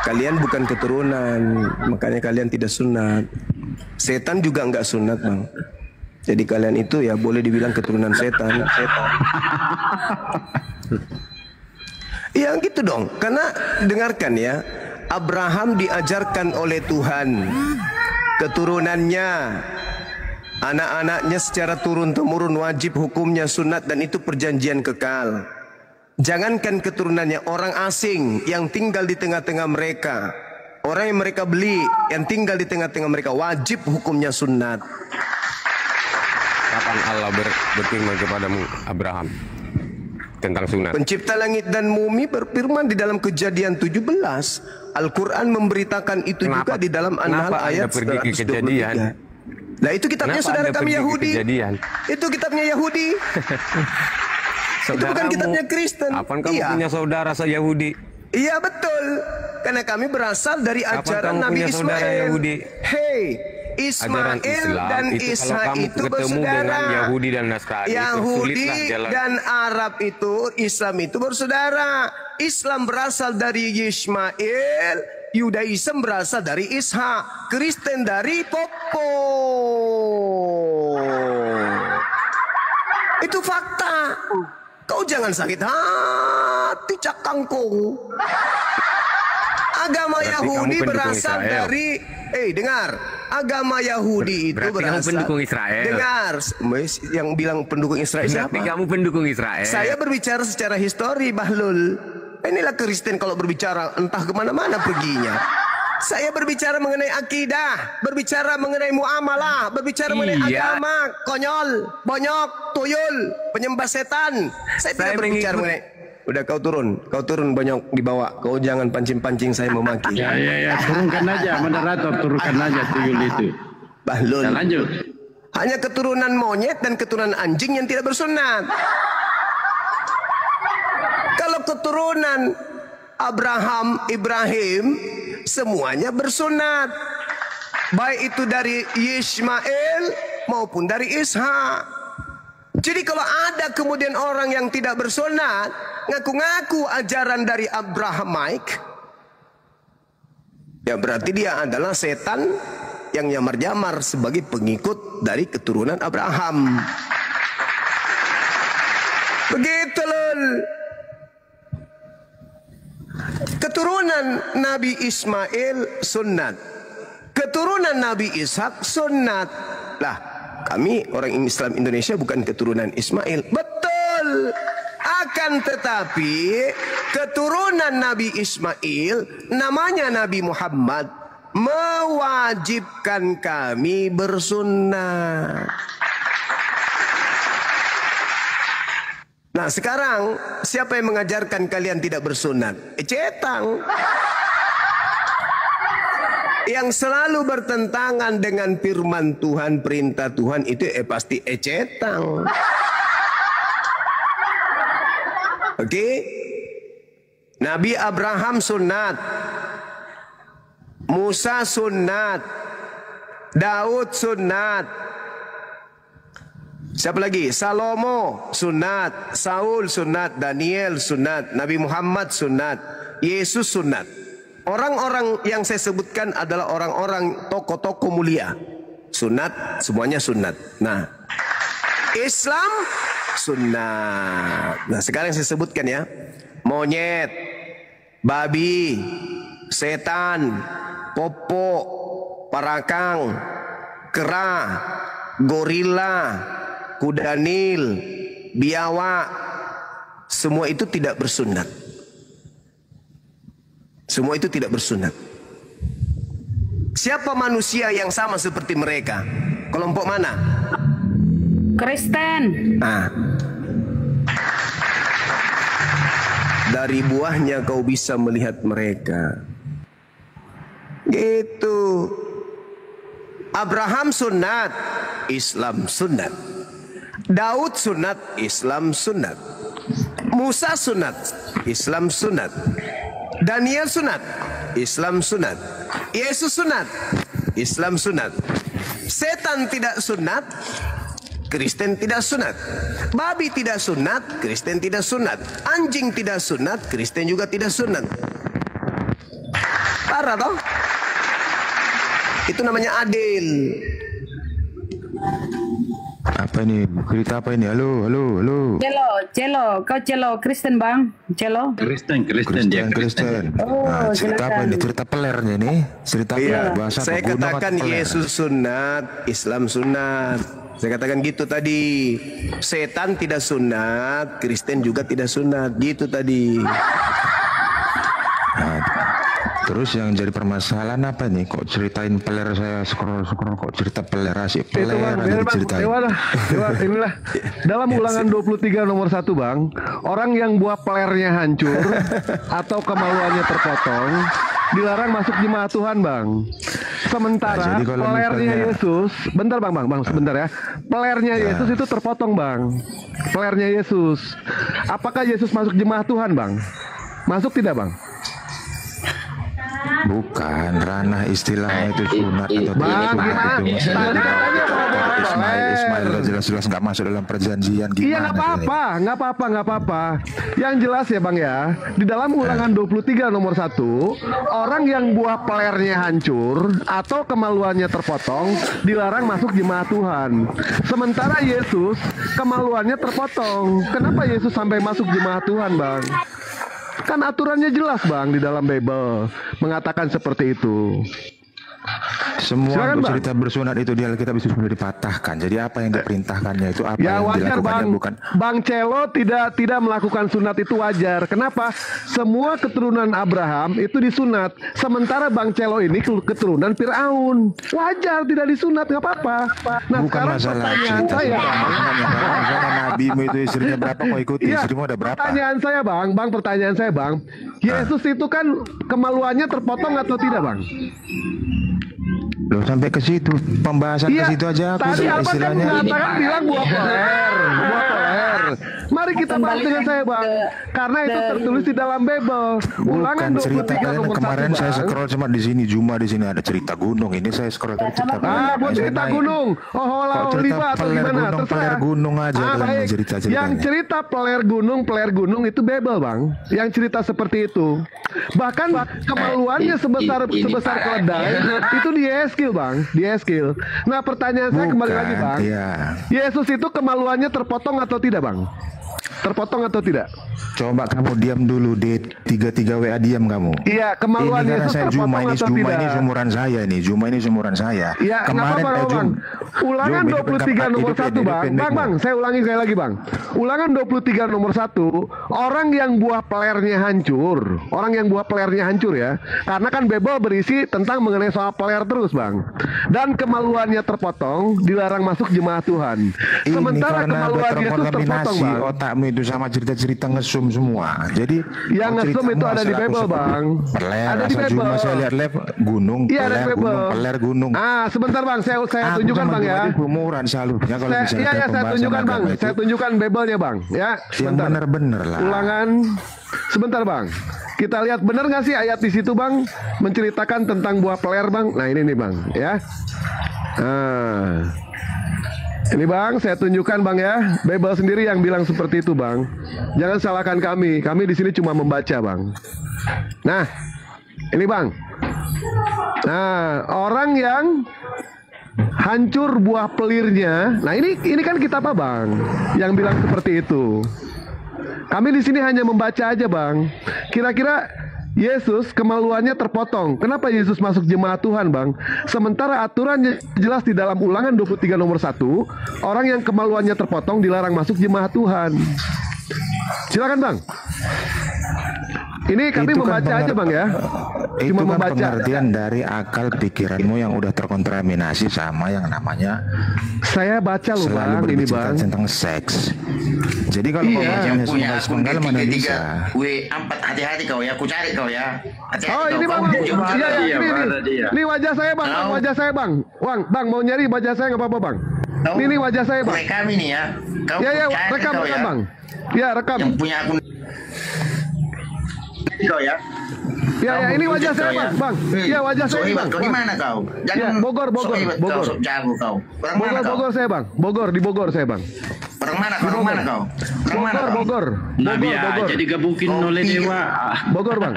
Kalian bukan keturunan, makanya kalian tidak sunat. Setan juga nggak sunat, Bang. Jadi kalian itu ya boleh dibilang keturunan setan. Iya gitu dong. Karena dengarkan ya, Abraham diajarkan oleh Tuhan, keturunannya, anak-anaknya secara turun-temurun wajib hukumnya sunat dan itu perjanjian kekal. Jangankan keturunannya, orang asing yang tinggal di tengah-tengah mereka, orang yang mereka beli yang tinggal di tengah-tengah mereka wajib hukumnya sunat. Kapan Allah berfirman kepada Abraham tentang sunat? Pencipta langit dan bumi berfirman di dalam Kejadian 17. Al-Quran memberitakan itu juga di dalam An-Nahl ayat 123. Nah itu kitabnya saudara kami Yahudi. Itu kitabnya Yahudi. Itu bukan kitabnya Kristen. Kapan kamu punya saudara Yahudi? Iya betul. Karena kami berasal dari ajaran Nabi Ismail. Hei, Ismail dan Ishak itu bersaudara. Yahudi dan Nasrani. Yahudi dan Arab itu, Islam itu bersaudara. Islam berasal dari Ismail, Yudaism berasal dari Ishak, Kristen dari Popo. Itu fakta. Kau jangan sakit hati cakangkung. Agama Yahudi berasal dari dengar. Agama Yahudi itu berasal. Kamu pendukung Israel. Dengar, yang bilang pendukung Israel siapa? Berarti kamu pendukung Israel. Saya berbicara secara histori, Bahlul. Inilah Kristen kalau berbicara entah kemana-mana perginya. Saya berbicara mengenai akidah, berbicara mengenai muamalah, berbicara mengenai agama, konyol, bonyok, tuyul, penyembah setan. Saya tidak berbicara mengenai. Udah kau turun bonyok dibawa. Kau jangan pancing-pancing saya memaki. Ya, turunkan aja moderator, turunkan aja tuyul itu. Bahlul. Lanjut. Hanya keturunan monyet dan keturunan anjing yang tidak bersunat. Kalau keturunan Ibrahim semuanya bersunat, baik itu dari Ismail maupun dari Ishak. Jadi kalau ada kemudian orang yang tidak bersunat, ngaku-ngaku ajaran dari Abrahamaik, ya berarti dia adalah setan yang nyamar-nyamar sebagai pengikut dari keturunan Abraham. Begitu lol. Keturunan Nabi Ismail sunat, keturunan Nabi Ishak sunat. Lah, kami orang Islam Indonesia bukan keturunan Ismail. Betul. Akan tetapi keturunan Nabi Ismail namanya Nabi Muhammad mewajibkan kami bersunnah. Nah sekarang siapa yang mengajarkan kalian tidak bersunat? Cetang. Yang selalu bertentangan dengan firman Tuhan, perintah Tuhan itu pasti cetang. Oke? Nabi Abraham sunat, Musa sunat, Daud sunat. Siapa lagi? Salomo sunat, Saul sunat, Daniel sunat, Nabi Muhammad sunat, Yesus sunat. Orang-orang yang saya sebutkan adalah orang-orang tokoh-tokoh mulia. Sunat, semuanya sunat. Nah, Islam sunat. Nah, sekarang saya sebutkan ya. Monyet, babi, setan, popo, parakang, kera, gorila, kuda Nil, biawak, semua itu tidak bersunat. Semua itu tidak bersunat. Siapa manusia yang sama seperti mereka? Kelompok mana? Kristen. Nah, dari buahnya kau bisa melihat mereka. Gitu. Abraham sunat, Islam sunat. Daud sunat, Islam sunat. Musa sunat, Islam sunat. Daniel sunat, Islam sunat. Yesus sunat, Islam sunat. Setan tidak sunat, Kristen tidak sunat. Babi tidak sunat, Kristen tidak sunat. Anjing tidak sunat, Kristen juga tidak sunat. Parah toh? Itu namanya adil. Apa ini? Cerita apa ini? Halo. Celo, kau celo Kristen bang, celo. Kristen. Oh, Nah, cerita apa silakan. ini? Cerita pelernya nih. Cerita Iya, peler. Bahasa saya apa? Gunung katakan atau peler? Yesus sunat, Islam sunat. Saya katakan gitu tadi. Setan tidak sunat, Kristen juga tidak sunat. Gitu tadi. Nah, terus yang jadi permasalahan apa nih? Kok ceritain peler, saya scroll kok cerita peler asik Itu peler bang, aja Bang, diceritain. Dewa, inilah dalam ulangan 23 nomor 1 bang, orang yang buah pelernya hancur atau kemaluannya terpotong dilarang masuk jemaat Tuhan bang. Sementara Nah, jadi kalau pelernya misalnya- Yesus, bentar bang, sebentar ya. Pelernya Yesus itu terpotong bang. Pelernya Yesus. Apakah Yesus masuk jemaat Tuhan bang? Masuk tidak bang? Bukan, ranah istilahnya itu sunat atau Bang, tidak sunat gimana? itu masih Tadi katanya kalau Ismail udah jelas-jelas nggak masuk dalam perjanjian gimana? Iya nggak apa-apa. Yang jelas ya bang ya, di dalam ulangan 23 nomor 1, orang yang buah pelernya hancur atau kemaluannya terpotong dilarang masuk jemaat Tuhan. Sementara Yesus kemaluannya terpotong. Kenapa Yesus sampai masuk jemaat Tuhan bang? Kan aturannya jelas bang di dalam Bible mengatakan seperti itu. Semua Silakan, untuk Bang. cerita bersunat itu di Alkitab itu sudah dipatahkan. Jadi apa yang diperintahkannya itu apa Ya yang wajar dilakukannya bang, bukan. Bang Celo tidak melakukan sunat itu wajar. Kenapa? Semua keturunan Abraham itu disunat. Sementara Bang Celo ini keturunan Firaun. Wajar tidak disunat, nggak apa-apa. Nah Bukan sekarang masalah pertanyaan cerita saya sunat, bang. masalah nabimu itu istrinya berapa kau ikuti? Iya, Istrimu ada berapa? pertanyaan saya bang, Yesus itu kan kemaluannya terpotong atau tidak bang? Loh sampai ke situ pembahasan Iya, ke situ aja aku tadi Alfa kan istilahnya. mengatakan bilang buah peler. Mari kita bahas dengan saya bang, karena itu tertulis di dalam Bible. Ulangan Bukan cerita 23 nomor 1 kemarin saya bang. scroll cuma di sini Juma di sini ada cerita gunung. Ini saya scroll tadi cerita Buat Saya cerita naik. gunung. Oh, Kok hola cerita oliva atau peler gimana? gunung, Terserah. peler gunung aja dalam Baik. cerita-ceritanya. Yang cerita peler gunung itu Bible bang. Yang cerita seperti itu. Bahkan kemaluannya sebesar keledai itu di Eskil bang, di Eskil. Nah pertanyaan saya kembali lagi bang. Iya. Yesus itu kemaluannya terpotong atau tidak bang? Terpotong atau tidak? Coba kamu diam dulu di 33 WA diam kamu. Iya, kemaluan ini karena Yesus saya terpotong Juma atau ini tidak? seumuran saya nih. Juma ini seumuran saya. Iya, nggak apa-apa bang. Ulangan 23 nomor 1 bang. Bang, saya ulangi sekali lagi bang. Ulangan 23 nomor 1. Orang yang buah pelernya hancur. Orang yang buah pelernya hancur ya. Karena kan Bible berisi tentang mengenai soal peler terus bang. Dan kemaluannya terpotong, dilarang masuk jemaat Tuhan. Sementara karena kemaluan ada Yesus terpotong bang. otakmu itu sama cerita-cerita ngesum semua. Jadi Yang ngesum itu ada di Bible bang. Peler, Ada di asal Bible. Juma saya lihat gunung, Iya ada di Bible. peler gunung. Ah sebentar bang, saya tunjukkan bang ya. Umuran seluruhnya kalau misalnya Iya ada saya pembahasan tunjukkan bang. agama itu, Saya tunjukkan Bible-nya bang. Ya yang sebentar. benar-benar lah. Ulangan sebentar bang. Kita lihat benar nggak sih ayat di situ bang menceritakan tentang buah peler bang. Nah ini nih bang ya. Nah. Ini bang, saya tunjukkan bang ya, Bible sendiri yang bilang seperti itu bang. Jangan salahkan kami di sini cuma membaca bang. Nah, ini bang. Nah, orang yang hancur buah pelirnya. Nah ini kan kitab apa bang? Yang bilang seperti itu. Kami di sini hanya membaca aja bang. Kira-kira Yesus kemaluannya terpotong. Kenapa Yesus masuk jemaat Tuhan, Bang? Sementara aturannya jelas di dalam Ulangan 23 nomor 1, orang yang kemaluannya terpotong dilarang masuk jemaat Tuhan. Silakan, Bang. Ini kami membaca aja, Bang, ya. Itu kan pengertian dari akal pikiranmu yang udah terkontaminasi sama yang namanya saya baca loh, Bang, ini, Bang, tentang seks. Jadi kalau yang punya akun sepenggal mana G3 bisa? W4, hati-hati kau ya, aku cari kau ya. Hati-hati Oh, ini kau. Bang, iya, ini wajah saya, Bang, wajah saya, Bang. Bang, mau nyari wajah saya nggak apa-apa, Bang. Ini wajah saya, Bang. Kami nih ya. Kau ya, cari rekam, kau ya. Bang. Ya, rekam. Yang punya akun kau ya. Ya, ini wajah saya, Bang. Bang. Ya, wajah saya, Bang. Kau di mana kau? Jangan Bogor. Kau sok jago kau. Orang mana kau? Bogor saya, Bang. Di Bogor saya, Bang. Orang mana kau? Orang mana kau? Bogor. Nabi aja digebukin oleh dewa. Bogor, Bang.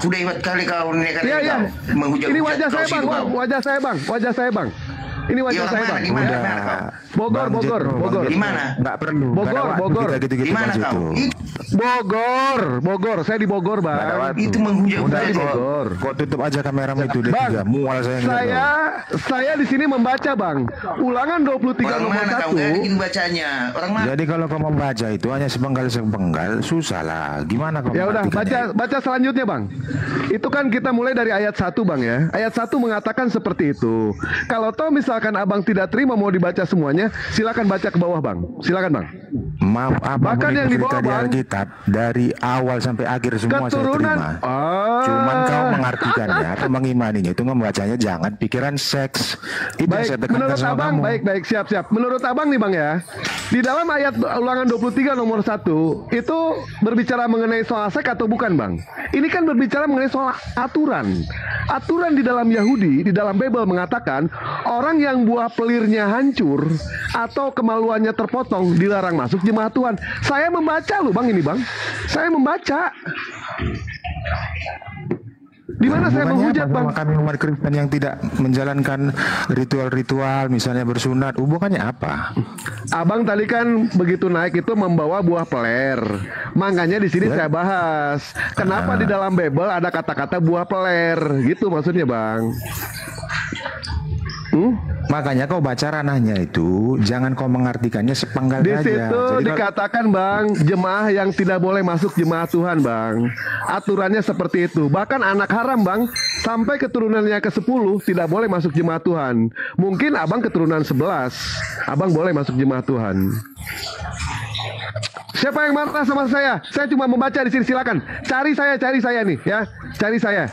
Sudah hebat kali kau ini kali Iya. menghujat. Ini wajah saya, Bang. Wajah saya, Bang. Ini wajah saya, Bang. Bogor. Di mana? Nggak perlu. Bogor. Gitu-gitu di mana kau? Bogor. Saya di Bogor, Bang. Itu menghujat. Di Bogor. Kok tutup aja kameramu itu, Bang, mual saya di sini membaca, Bang. Ulangan 23 orang nomor mana 1. Kau bikin bacanya? Orang mana? Jadi kalau kau membaca itu hanya sepenggal susah lah. Gimana kau? Ya udah, baca selanjutnya, Bang. Itu kan kita mulai dari ayat 1, Bang, ya. Ayat 1 mengatakan seperti itu. Kalau toh misalkan Abang tidak terima mau dibaca semuanya, silakan baca ke bawah, Bang. Silakan, Bang. Maaf, bahkan yang di bawah, Bang, Alkitab dari awal sampai akhir semua keturunan, saya terima. Cuman kau mengartikannya atau mengimaninya itu membacanya jangan pikiran seks. Itu baik, menurut Abang, baik, siap. Menurut Abang nih, Bang, ya. Di dalam ayat Ulangan 23 nomor 1 itu berbicara mengenai soal seks atau bukan, Bang? Ini kan berbicara mengenai soal aturan. Aturan di dalam Yahudi, di dalam Bible mengatakan orang yang buah pelirnya hancur atau kemaluannya terpotong dilarang masuk jemaat Tuhan. Saya membaca loh, Bang, ini, Bang. Saya membaca. Di mana saya menghujat, Bang? Kami umat Kristen yang tidak menjalankan ritual-ritual, misalnya bersunat, hubungannya apa? Abang tadi kan begitu naik itu membawa buah peler. Makanya di sini saya bahas. Kenapa di dalam Bible ada kata-kata buah peler? Gitu maksudnya, Bang. Makanya kau baca ranahnya itu, jangan kau mengartikannya sepenggal di aja. Di situ dikatakan, Bang, jemaah yang tidak boleh masuk jemaat Tuhan, Bang. Aturannya seperti itu. Bahkan anak haram, Bang, sampai keturunannya ke-10 tidak boleh masuk jemaat Tuhan. Mungkin Abang keturunan 11, Abang boleh masuk jemaat Tuhan. Siapa yang marah sama saya? Saya cuma membaca di sini, silakan. Cari saya nih, ya. Cari saya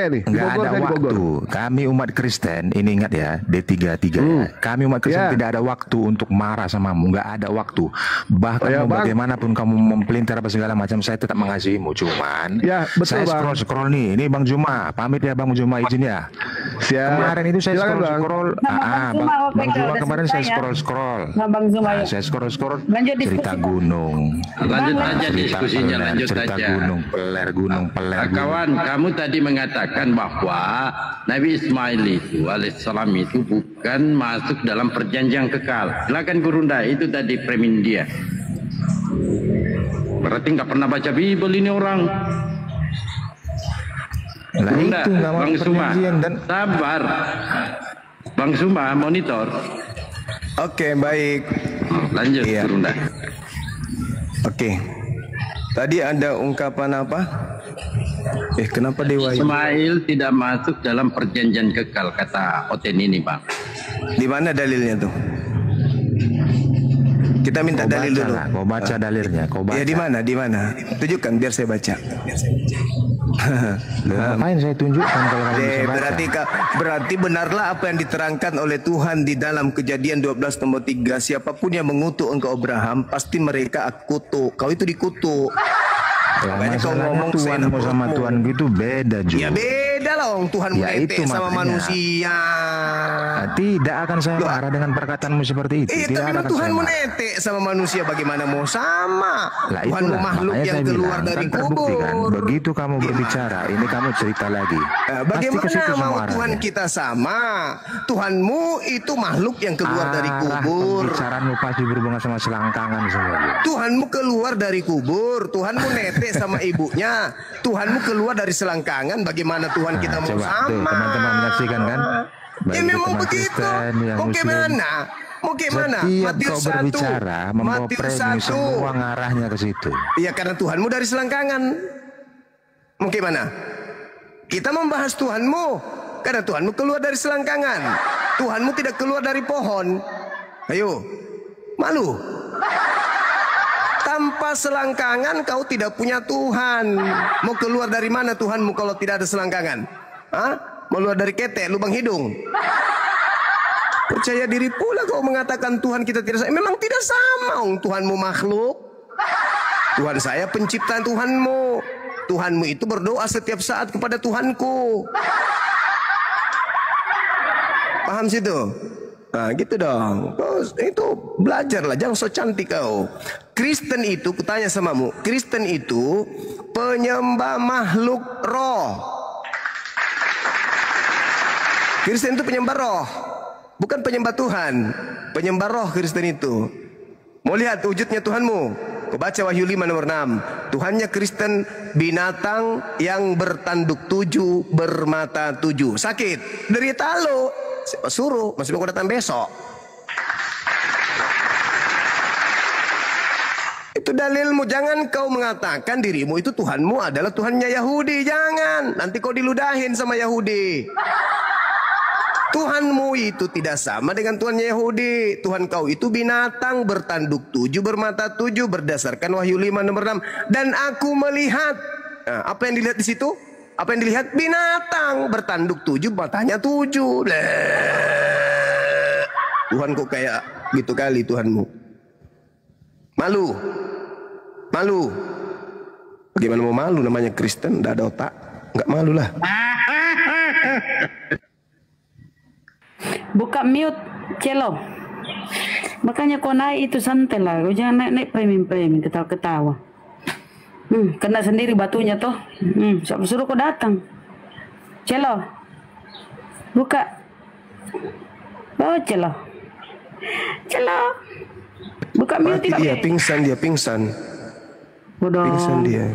nih. Nggak ada waktu. Kami umat Kristen, ini ingat ya, D33 ya. Kami umat Kristen tidak ada waktu untuk marah samamu, nggak ada waktu. Bahkan bagaimanapun kamu mempelintir apa segala macam, saya tetap mengasihimu. Cuman, betul, saya scroll nih. Ini Bang Juma, pamit ya Bang Juma, izin ya. Kemarin itu saya scroll. Bang Juma kemarin saya scroll. Saya scroll. Cerita gunung. Lanjut aja diskusinya, lanjut cerita aja. Peler gunung. Kawan, kamu tadi mengatakan bahwa Nabi Ismail itu alaihissalam itu bukan masuk dalam perjanjian kekal. Silakan Gurunda, itu tadi premin dia. Berarti nggak pernah baca Bible ini orang. Gurunda, Bang Suma, sabar. Bang Suma, monitor. Oke, baik. Lanjut, Gurunda. Oke. Tadi ada ungkapan apa? Kenapa Dewa Ismail tidak masuk dalam perjanjian kekal, kata Oten ini, Bang. Di mana dalilnya tuh? Kita minta dalil dulu. Kau baca dalilnya, kau baca. Ya di mana? Tunjukkan biar saya baca. Ngapain saya tunjukkan kalau kamu bisa baca? Berarti benarlah apa yang diterangkan oleh Tuhan di dalam Kejadian 12 nomor 3. Siapapun yang mengutuk engkau Abraham, pasti mereka kutuk. Kau itu dikutuk. Makanya kau ngomong Tuhan sama Tuhan gitu beda juga. Ya beda Beda lah Tuhan Ya, menete itu sama makanya. manusia. Tidak akan saya marah dengan perkataanmu seperti itu. Iya, Tidak tapi akan Tuhan saya marah. menete sama manusia, bagaimana mau sama? Lah Tuhan itulah, makhluk makanya yang saya keluar bilang, dari kan terbukti kan. kubur. Begitu kamu berbicara, ini kamu cerita lagi. Pasti ke Bagaimana situ mau semua Tuhan arahnya. kita sama? Tuhanmu itu makhluk yang keluar dari kubur. Pembicaraanmu pasti berhubungan sama selangkangan semua. Tuhanmu keluar dari kubur, Tuhanmu nete sama ibunya, Tuhanmu keluar dari selangkangan. Bagaimana Tuhan kita mau Coba sama? tuh, teman-teman menyaksikan kan? Ya Baik itu memang teman begitu. Kristen, yang Mau Muslim. gimana? Mau gimana? Setiap Matius kau berbicara, 1. membawa Matius premi 1. semua ngarahnya ke situ. Iya, karena Tuhanmu dari selangkangan. Mau gimana? Kita membahas Tuhanmu karena Tuhanmu keluar dari selangkangan. Tuhanmu tidak keluar dari pohon. Ayo, malu. Tanpa selangkangan kau tidak punya Tuhan. Mau keluar dari mana Tuhanmu kalau tidak ada selangkangan? Hah? Mau keluar dari ketek, lubang hidung? Percaya diri pula kau mengatakan Tuhan kita tidak sama. Memang tidak sama. Tuhanmu makhluk. Tuhan saya penciptaan Tuhanmu. Tuhanmu itu berdoa setiap saat kepada Tuhanku. Paham situ? Nah gitu dong. Kau itu belajarlah, jangan so cantik kau. Kristen itu, kutanya samamu, Kristen itu penyembah makhluk roh. Kristen itu penyembah roh, bukan penyembah Tuhan. Penyembah roh Kristen itu. Mau lihat wujudnya Tuhanmu? Kau baca Wahyu 5 nomor 6. Tuhannya Kristen binatang yang bertanduk 7, bermata 7. Sakit, derita lo. Siapa suruh? Masih mau datang besok. Itu dalilmu. Jangan kau mengatakan dirimu itu Tuhanmu adalah Tuhannya Yahudi. Jangan. Nanti kau diludahin sama Yahudi. Tuhanmu itu tidak sama dengan Tuhannya Yahudi. Tuhan kau itu binatang bertanduk 7, bermata 7 berdasarkan Wahyu 5 nomor 6. Dan aku melihat. Nah, apa yang dilihat di situ? Apa yang dilihat? Binatang bertanduk 7, matanya 7. Tuhan kok kayak gitu kali Tuhanmu. Malu. Malu. Gimana mau malu, namanya Kristen, tidak ada otak. Enggak malu lah. Buka mute, Celo. Makanya kau naik itu santai lah. Kau jangan naik-naik premium-premium, ketawa-ketawa. Kena sendiri batunya toh. Siapa suruh kau datang? Celo. Buka. Oh, Celo. Celo. Buka mute tidak? Dia pingsan. Bodoh. Pingsan dia.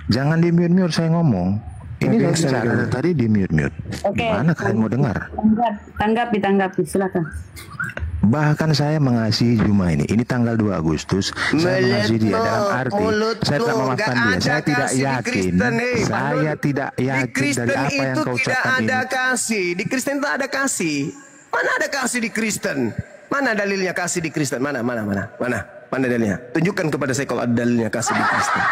Jangan di mute-mute saya ngomong. Ini saya bicara tadi di mute-mute. Oke. Gimana kalian mau dengar? Tanggapi, silakan. Bahkan saya mengasihi Juma ini. Ini tanggal 2 Agustus. Saya mengasihi dia dalam arti saya tak memaafkan dia. Saya tidak yakin. Saya tidak yakin dari apa yang kau ucapkan ini. Ada kasih. Di Kristen itu ada kasih. Mana ada kasih di Kristen? Mana dalilnya kasih di Kristen? Mana dalilnya? Tunjukkan kepada saya kalau ada dalilnya kasih di Kristen.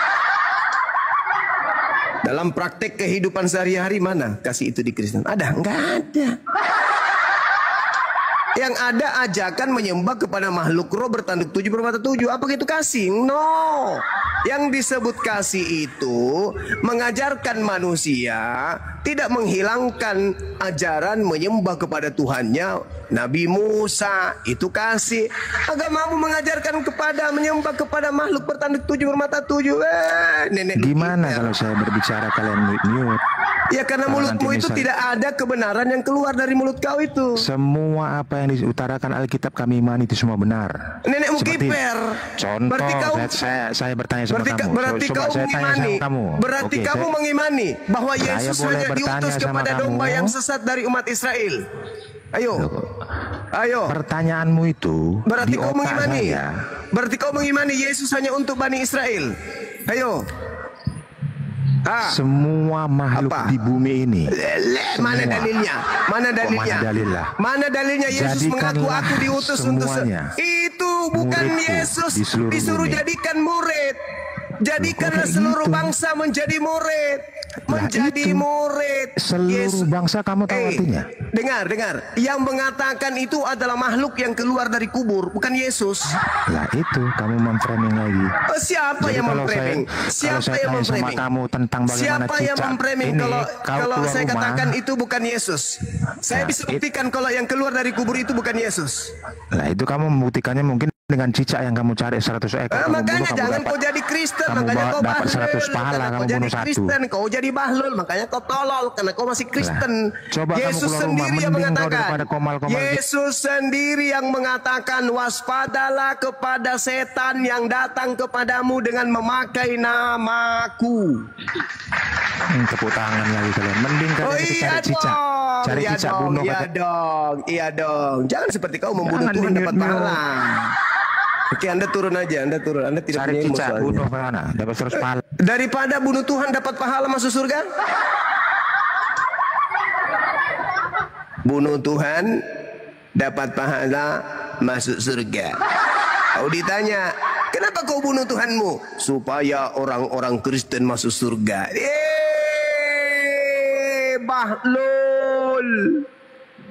Dalam praktek kehidupan sehari-hari mana kasih itu di Kristen? Ada? Enggak ada. Yang ada ajakan menyembah kepada makhluk roh bertanduk 7, bermata 7. Apa itu kasih? No. Yang disebut kasih itu mengajarkan manusia tidak menghilangkan ajaran menyembah kepada Tuhannya. Nabi Musa itu kasih. Agamamu mengajarkan kepada menyembah kepada makhluk bertanduk 7, bermata 7. Nenek Gimana kalau saya berbicara kalian mute? Ya karena mulutmu itu tidak ada kebenaran yang keluar dari mulut kau itu. Semua apa yang diutarakan Alkitab kami imani itu semua benar. Nenekmu kiper. Contoh, saya bertanya sama kamu. Berarti kau mengimani. Berarti kamu mengimani bahwa Yesus hanya diutus kepada domba yang sesat dari umat Israel. Ayo. Pertanyaanmu itu berarti di kau otak mengimani. saya. Berarti kau mengimani Yesus hanya untuk Bani Israel. Ayo. Semua makhluk di bumi ini. Mana dalilnya? Mana dalilnya Yesus mengaku aku diutus untuk semuanya itu bukan Yesus disuruh bumi. jadikan murid. Jadikanlah seluruh bangsa menjadi murid. Menjadi murid. Seluruh bangsa kamu tahu artinya? Dengar. Yang mengatakan itu adalah makhluk yang keluar dari kubur, bukan Yesus. Lah itu kamu memframing lagi. Siapa Jadi yang memframing? Siapa yang memframing? Sama kamu tentang bagaimana siapa yang memframing kalau saya katakan itu bukan Yesus? Saya bisa buktikan kalau yang keluar dari kubur itu bukan Yesus. Lah itu kamu membuktikannya mungkin dengan cicak yang kamu cari 100 ekor. Makanya jangan kau jadi Kristen, makanya kau dapat 100 pahala, kamu bunuh satu. Kristen, kau jadi bahlul, makanya kau tolol karena kau masih Kristen. Coba Yesus kamu sendiri yang mengatakan, komal-komal Yesus sendiri yang mengatakan, waspadalah kepada setan yang datang kepadamu dengan memakai namaku. Tepuk tangan lagi kalian. Mending kalian itu cari cicak. Cari cicak bunuh. Iya dong. Jangan seperti kau membunuh Tuhan dapat pahala. Oke, Anda turun aja, Anda tidak cari punya cicak bunuh mana? Dapat 100 pahala. Daripada bunuh Tuhan dapat pahala masuk surga? Bunuh Tuhan dapat pahala masuk surga. Kau ditanya, kenapa kau bunuh Tuhanmu? Supaya orang-orang Kristen masuk surga. Bahlul.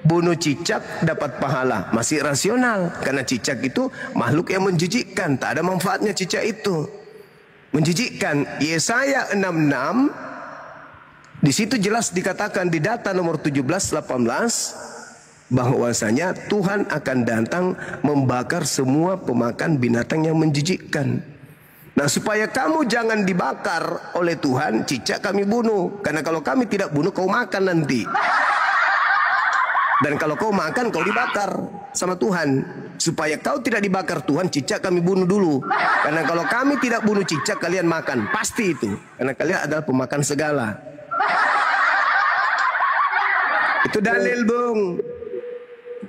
Bunuh cicak dapat pahala, masih rasional karena cicak itu makhluk yang menjijikkan, tak ada manfaatnya cicak itu. Menjijikkan. Yesaya 66 di situ jelas dikatakan di data nomor 17-18 bahwasanya Tuhan akan datang membakar semua pemakan binatang yang menjijikkan. Nah, supaya kamu jangan dibakar oleh Tuhan, cicak kami bunuh. Karena kalau kami tidak bunuh, kau makan nanti. Dan kalau kau makan, kau dibakar sama Tuhan. Supaya kau tidak dibakar Tuhan, cicak kami bunuh dulu. Karena kalau kami tidak bunuh cicak, kalian makan. Pasti itu. Karena kalian adalah pemakan segala. Itu dalil, Bung.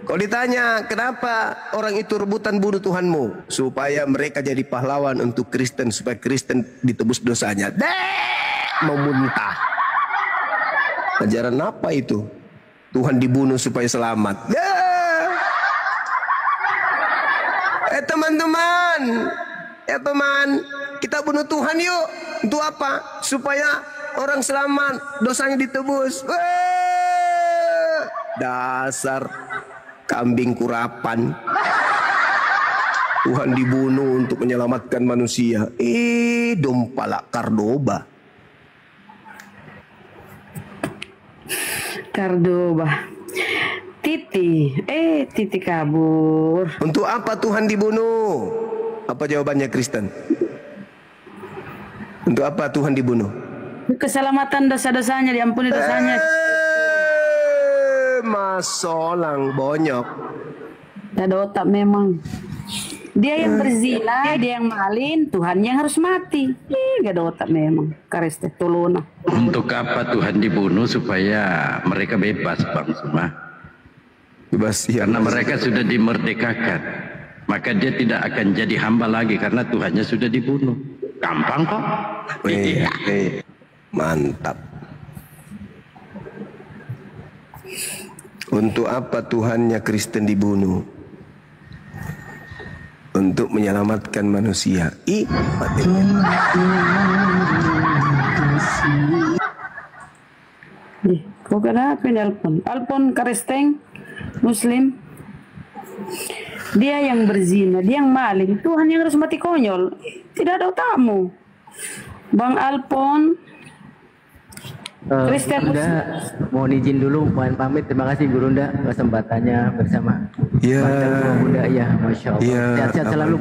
Kalau ditanya, kenapa orang itu rebutan bunuh Tuhanmu? Supaya mereka jadi pahlawan untuk Kristen. Supaya Kristen ditebus dosanya. Mau muntah. Ajaran apa itu? Tuhan dibunuh supaya selamat. Teman-teman. Kita bunuh Tuhan yuk. Untuk apa? Supaya orang selamat. Dosanya ditebus. Dasar kambing kurapan. Tuhan dibunuh untuk menyelamatkan manusia. Dompala Kardoba. Titi kabur. Untuk apa Tuhan dibunuh? Apa jawabannya Kristen? Untuk apa Tuhan dibunuh? Keselamatan dosa-dosanya, diampuni dosanya. Masolang bonyok. Ada otak memang. Dia yang berzina, dia yang malin, Tuhan yang harus mati. Gak ada otak memang. Kareste tolona. Untuk apa Tuhan dibunuh? Supaya mereka bebas, Bang Suma. Bebas, ya. Karena mereka sudah dimerdekakan. Maka dia tidak akan jadi hamba lagi karena Tuhannya sudah dibunuh. Gampang kok. Mantap. Untuk apa Tuhannya Kristen dibunuh? Untuk menyelamatkan manusia. Kok kenapa ini Alpon Karesteng Muslim. Dia yang berzina, dia yang maling, Tuhan yang harus mati konyol. Tidak ada otakmu, Bang Alpon. Kristen mohon izin dulu, mohon pamit. Terima kasih Gurunda kesempatannya bersama. Bunda ya, Masya Allah. Sehat-sehat selalu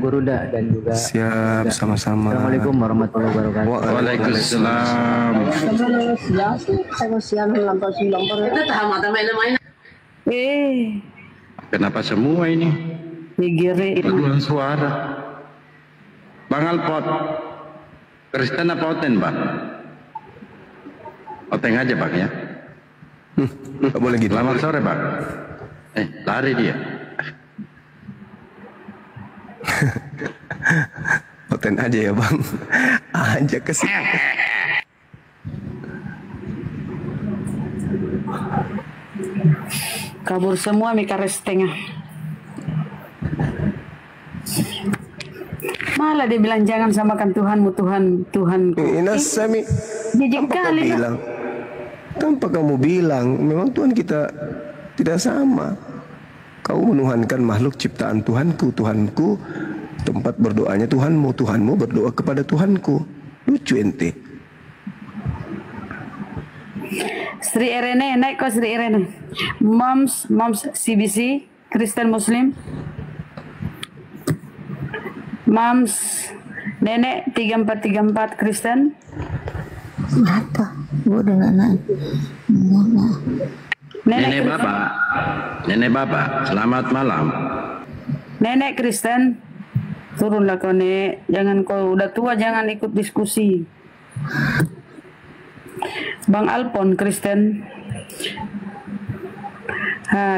Gurunda dan juga. Siap, sama-sama. Assalamualaikum warahmatullahi wabarakatuh. Waalaikumsalam. Kenapa semua ini? Paduan suara. Bang Alpot, Kristen apa Oten, Bang? Oteng aja, Bang, ya. Boleh gitu. Selamat sore, Bang. Lari dia. Oten aja ya, Bang. Aja ke sini. Kabur semua Mika Restengah. Malah dia bilang jangan samakan Tuhanmu Tuhanku. Inasami. Jijik kali. Tanpa kamu bilang, memang Tuhan kita tidak sama. Kau menuhankan makhluk ciptaan Tuhanku, Tuhanku tempat berdoanya Tuhanmu, Tuhanmu berdoa kepada Tuhanku. Lucu ente. Sri Irene, naik kok Sri Irene. Moms CBC, Kristen Muslim. Moms, nenek 3434 Kristen. Apa? Gua udah naik. Nenek Bapak, Nenek Bapak, selamat malam. Nenek Kristen, turunlah kau Nek. Jangan kau udah tua, jangan ikut diskusi. Bang Alpon Kristen.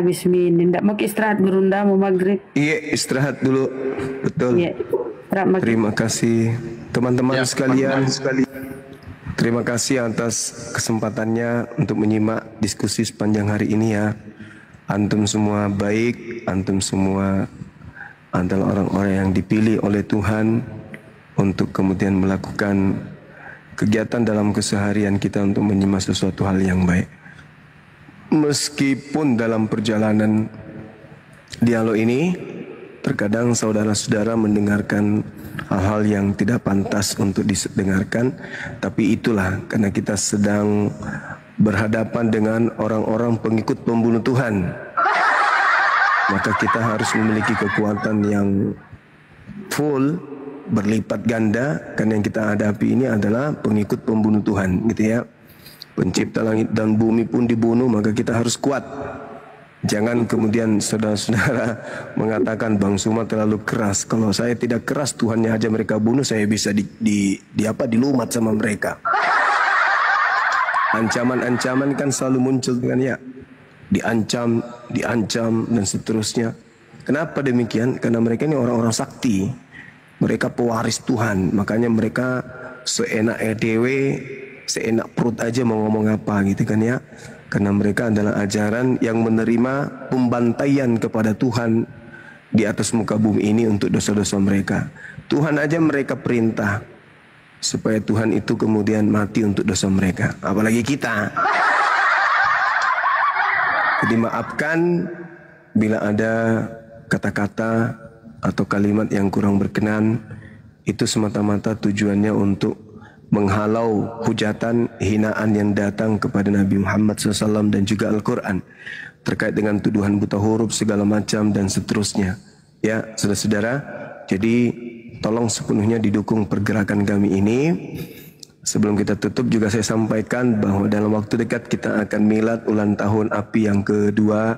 Bismillah. Ndak mau istirahat Gurunda, mau maghrib. Iya, istirahat dulu. Betul. Iya. Terima kasih teman-teman sekalian. Terima kasih atas kesempatannya untuk menyimak diskusi sepanjang hari ini ya. Antum semua baik, antum semua adalah orang-orang yang dipilih oleh Tuhan untuk kemudian melakukan kegiatan dalam keseharian kita untuk menyimak sesuatu hal yang baik. Meskipun dalam perjalanan dialog ini terkadang saudara-saudara mendengarkan hal-hal yang tidak pantas untuk didengarkan, tapi itulah karena kita sedang berhadapan dengan orang-orang pengikut pembunuh Tuhan. Maka kita harus memiliki kekuatan yang full, berlipat ganda, karena yang kita hadapi ini adalah pengikut pembunuh Tuhan, gitu ya. Pencipta langit dan bumi pun dibunuh, maka kita harus kuat. Jangan kemudian saudara-saudara mengatakan Bang Suma terlalu keras. Kalau saya tidak keras, Tuhannya aja mereka bunuh, saya bisa dilumat sama mereka. Ancaman-ancaman kan selalu muncul kan ya. Diancam dan seterusnya. Kenapa demikian? Karena mereka ini orang-orang sakti. Mereka pewaris Tuhan. Makanya mereka seenak dewe, seenak perut aja mau ngomong apa gitu kan ya. Karena mereka adalah ajaran yang menerima pembantaian kepada Tuhan di atas muka bumi ini untuk dosa-dosa mereka. Tuhan aja mereka perintah supaya Tuhan itu kemudian mati untuk dosa mereka. Apalagi kita. Jadi maafkan bila ada kata-kata atau kalimat yang kurang berkenan. Itu semata-mata tujuannya untuk menghalau hujatan, hinaan yang datang kepada Nabi Muhammad SAW dan juga Al-Quran terkait dengan tuduhan buta huruf segala macam dan seterusnya. Ya, saudara-saudara, jadi tolong sepenuhnya didukung pergerakan kami ini. Sebelum kita tutup juga saya sampaikan bahwa dalam waktu dekat kita akan milad ulang tahun API yang kedua.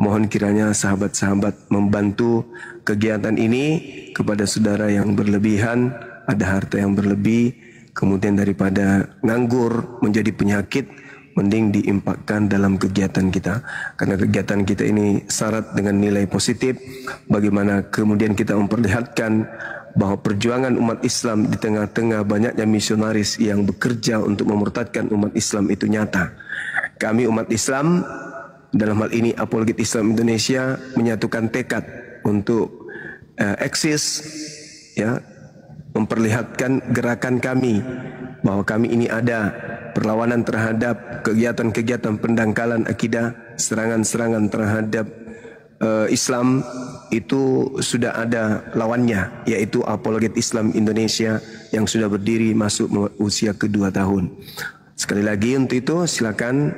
Mohon kiranya sahabat-sahabat membantu kegiatan ini kepada saudara yang berlebihan, ada harta yang berlebih, kemudian daripada nganggur menjadi penyakit, mending diimpakkan dalam kegiatan kita. Karena kegiatan kita ini syarat dengan nilai positif. Bagaimana kemudian kita memperlihatkan bahwa perjuangan umat Islam di tengah-tengah banyaknya misionaris yang bekerja untuk memurtadkan umat Islam itu nyata. Kami umat Islam, dalam hal ini Apologet Islam Indonesia, menyatukan tekad untuk eksis, ya, memperlihatkan gerakan kami bahwa kami ini ada perlawanan terhadap kegiatan-kegiatan pendangkalan akidah, serangan-serangan terhadap Islam. Itu sudah ada lawannya, yaitu Apologet Islam Indonesia yang sudah berdiri masuk usia ke-2 tahun. Sekali lagi untuk itu silakan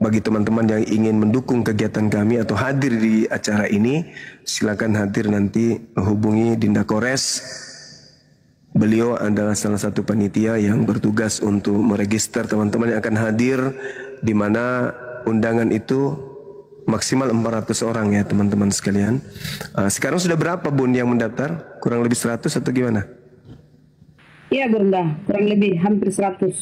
bagi teman-teman yang ingin mendukung kegiatan kami atau hadir di acara ini, silakan hadir nanti hubungi Dinda Kores. Beliau adalah salah satu panitia yang bertugas untuk meregister teman-teman yang akan hadir, di mana undangan itu maksimal 400 orang ya teman-teman sekalian. Sekarang sudah berapa Bun yang mendaftar? Kurang lebih 100 atau gimana? Iya Gurunda, kurang lebih hampir 100.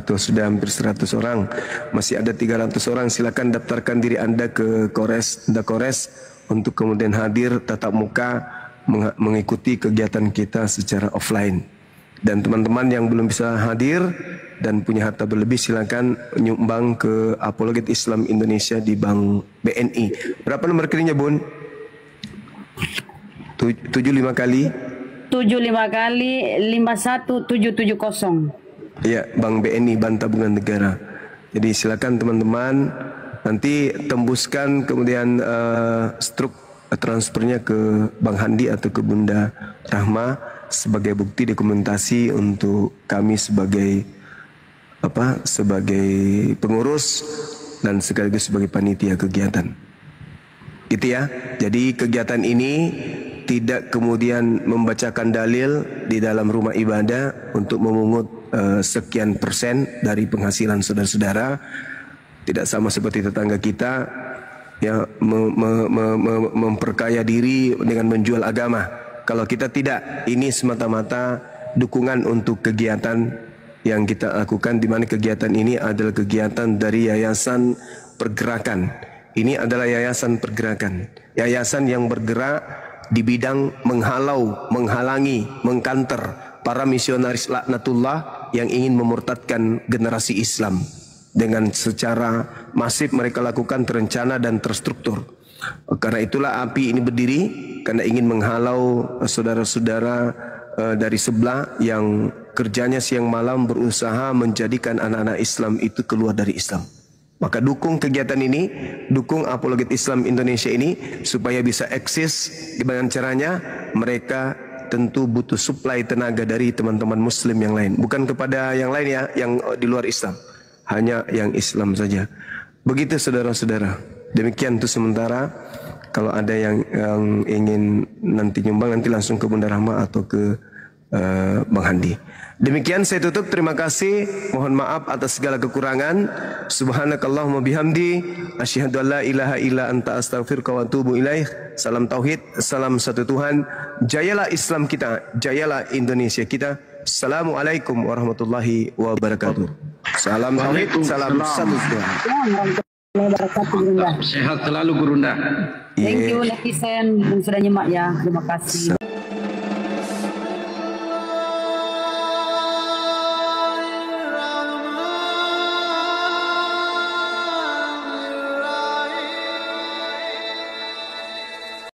Tuh sudah hampir 100 orang. Masih ada 300 orang. Silakan daftarkan diri Anda ke Kores, Dinda Kores, untuk kemudian hadir tatap muka mengikuti kegiatan kita secara offline. Dan teman-teman yang belum bisa hadir dan punya harta berlebih, silakan nyumbang ke Apologet Islam Indonesia di Bank BNI. Berapa nomor rekeningnya Bun? 7 75 kali 51770. Ya, Bang BNI Bantah Tabungan Negara. Jadi silakan teman-teman nanti tembuskan kemudian struk transfernya ke Bang Handi atau ke Bunda Rahma sebagai bukti dokumentasi untuk kami sebagai pengurus dan sekaligus sebagai panitia kegiatan. Itu ya. Jadi kegiatan ini tidak kemudian membacakan dalil di dalam rumah ibadah untuk memungut sekian persen dari penghasilan saudara-saudara. Tidak sama seperti tetangga kita ya memperkaya diri dengan menjual agama. Kalau kita tidak, ini semata-mata dukungan untuk kegiatan yang kita lakukan, di mana kegiatan ini adalah kegiatan dari Yayasan Pergerakan. Ini adalah yayasan pergerakan, yayasan yang bergerak di bidang menghalangi, mengkanter para misionaris laknatullah yang ingin memurtadkan generasi Islam. Dengan secara masif mereka lakukan terencana dan terstruktur. Karena itulah API ini berdiri, karena ingin menghalau saudara-saudara dari sebelah yang kerjanya siang malam berusaha menjadikan anak-anak Islam itu keluar dari Islam. Maka dukung kegiatan ini, dukung Apologet Islam Indonesia ini supaya bisa eksis. Dengan caranya mereka tentu butuh suplai tenaga dari teman-teman Muslim yang lain, bukan kepada yang lain ya, yang di luar Islam, hanya yang Islam saja. Begitu saudara-saudara. Demikian untuk sementara. Kalau ada yang ingin nanti nyumbang, nanti langsung ke Bunda Rahma atau ke Bang Handi. Demikian saya tutup. Terima kasih. Mohon maaf atas segala kekurangan. Subhanakallahumma bihamdi asyhadu an la ilaha illa anta astaghfiruka wa atubu ilaih. Salam tauhid, salam satu Tuhan. Jayalah Islam kita, jayalah Indonesia kita. Assalamualaikum warahmatullahi wabarakatuh. Salam tauhid, salam satu Tuhan. Sehat selalu Gurunda. Thank you netizen yang sudah nyimak ya. Terima kasih.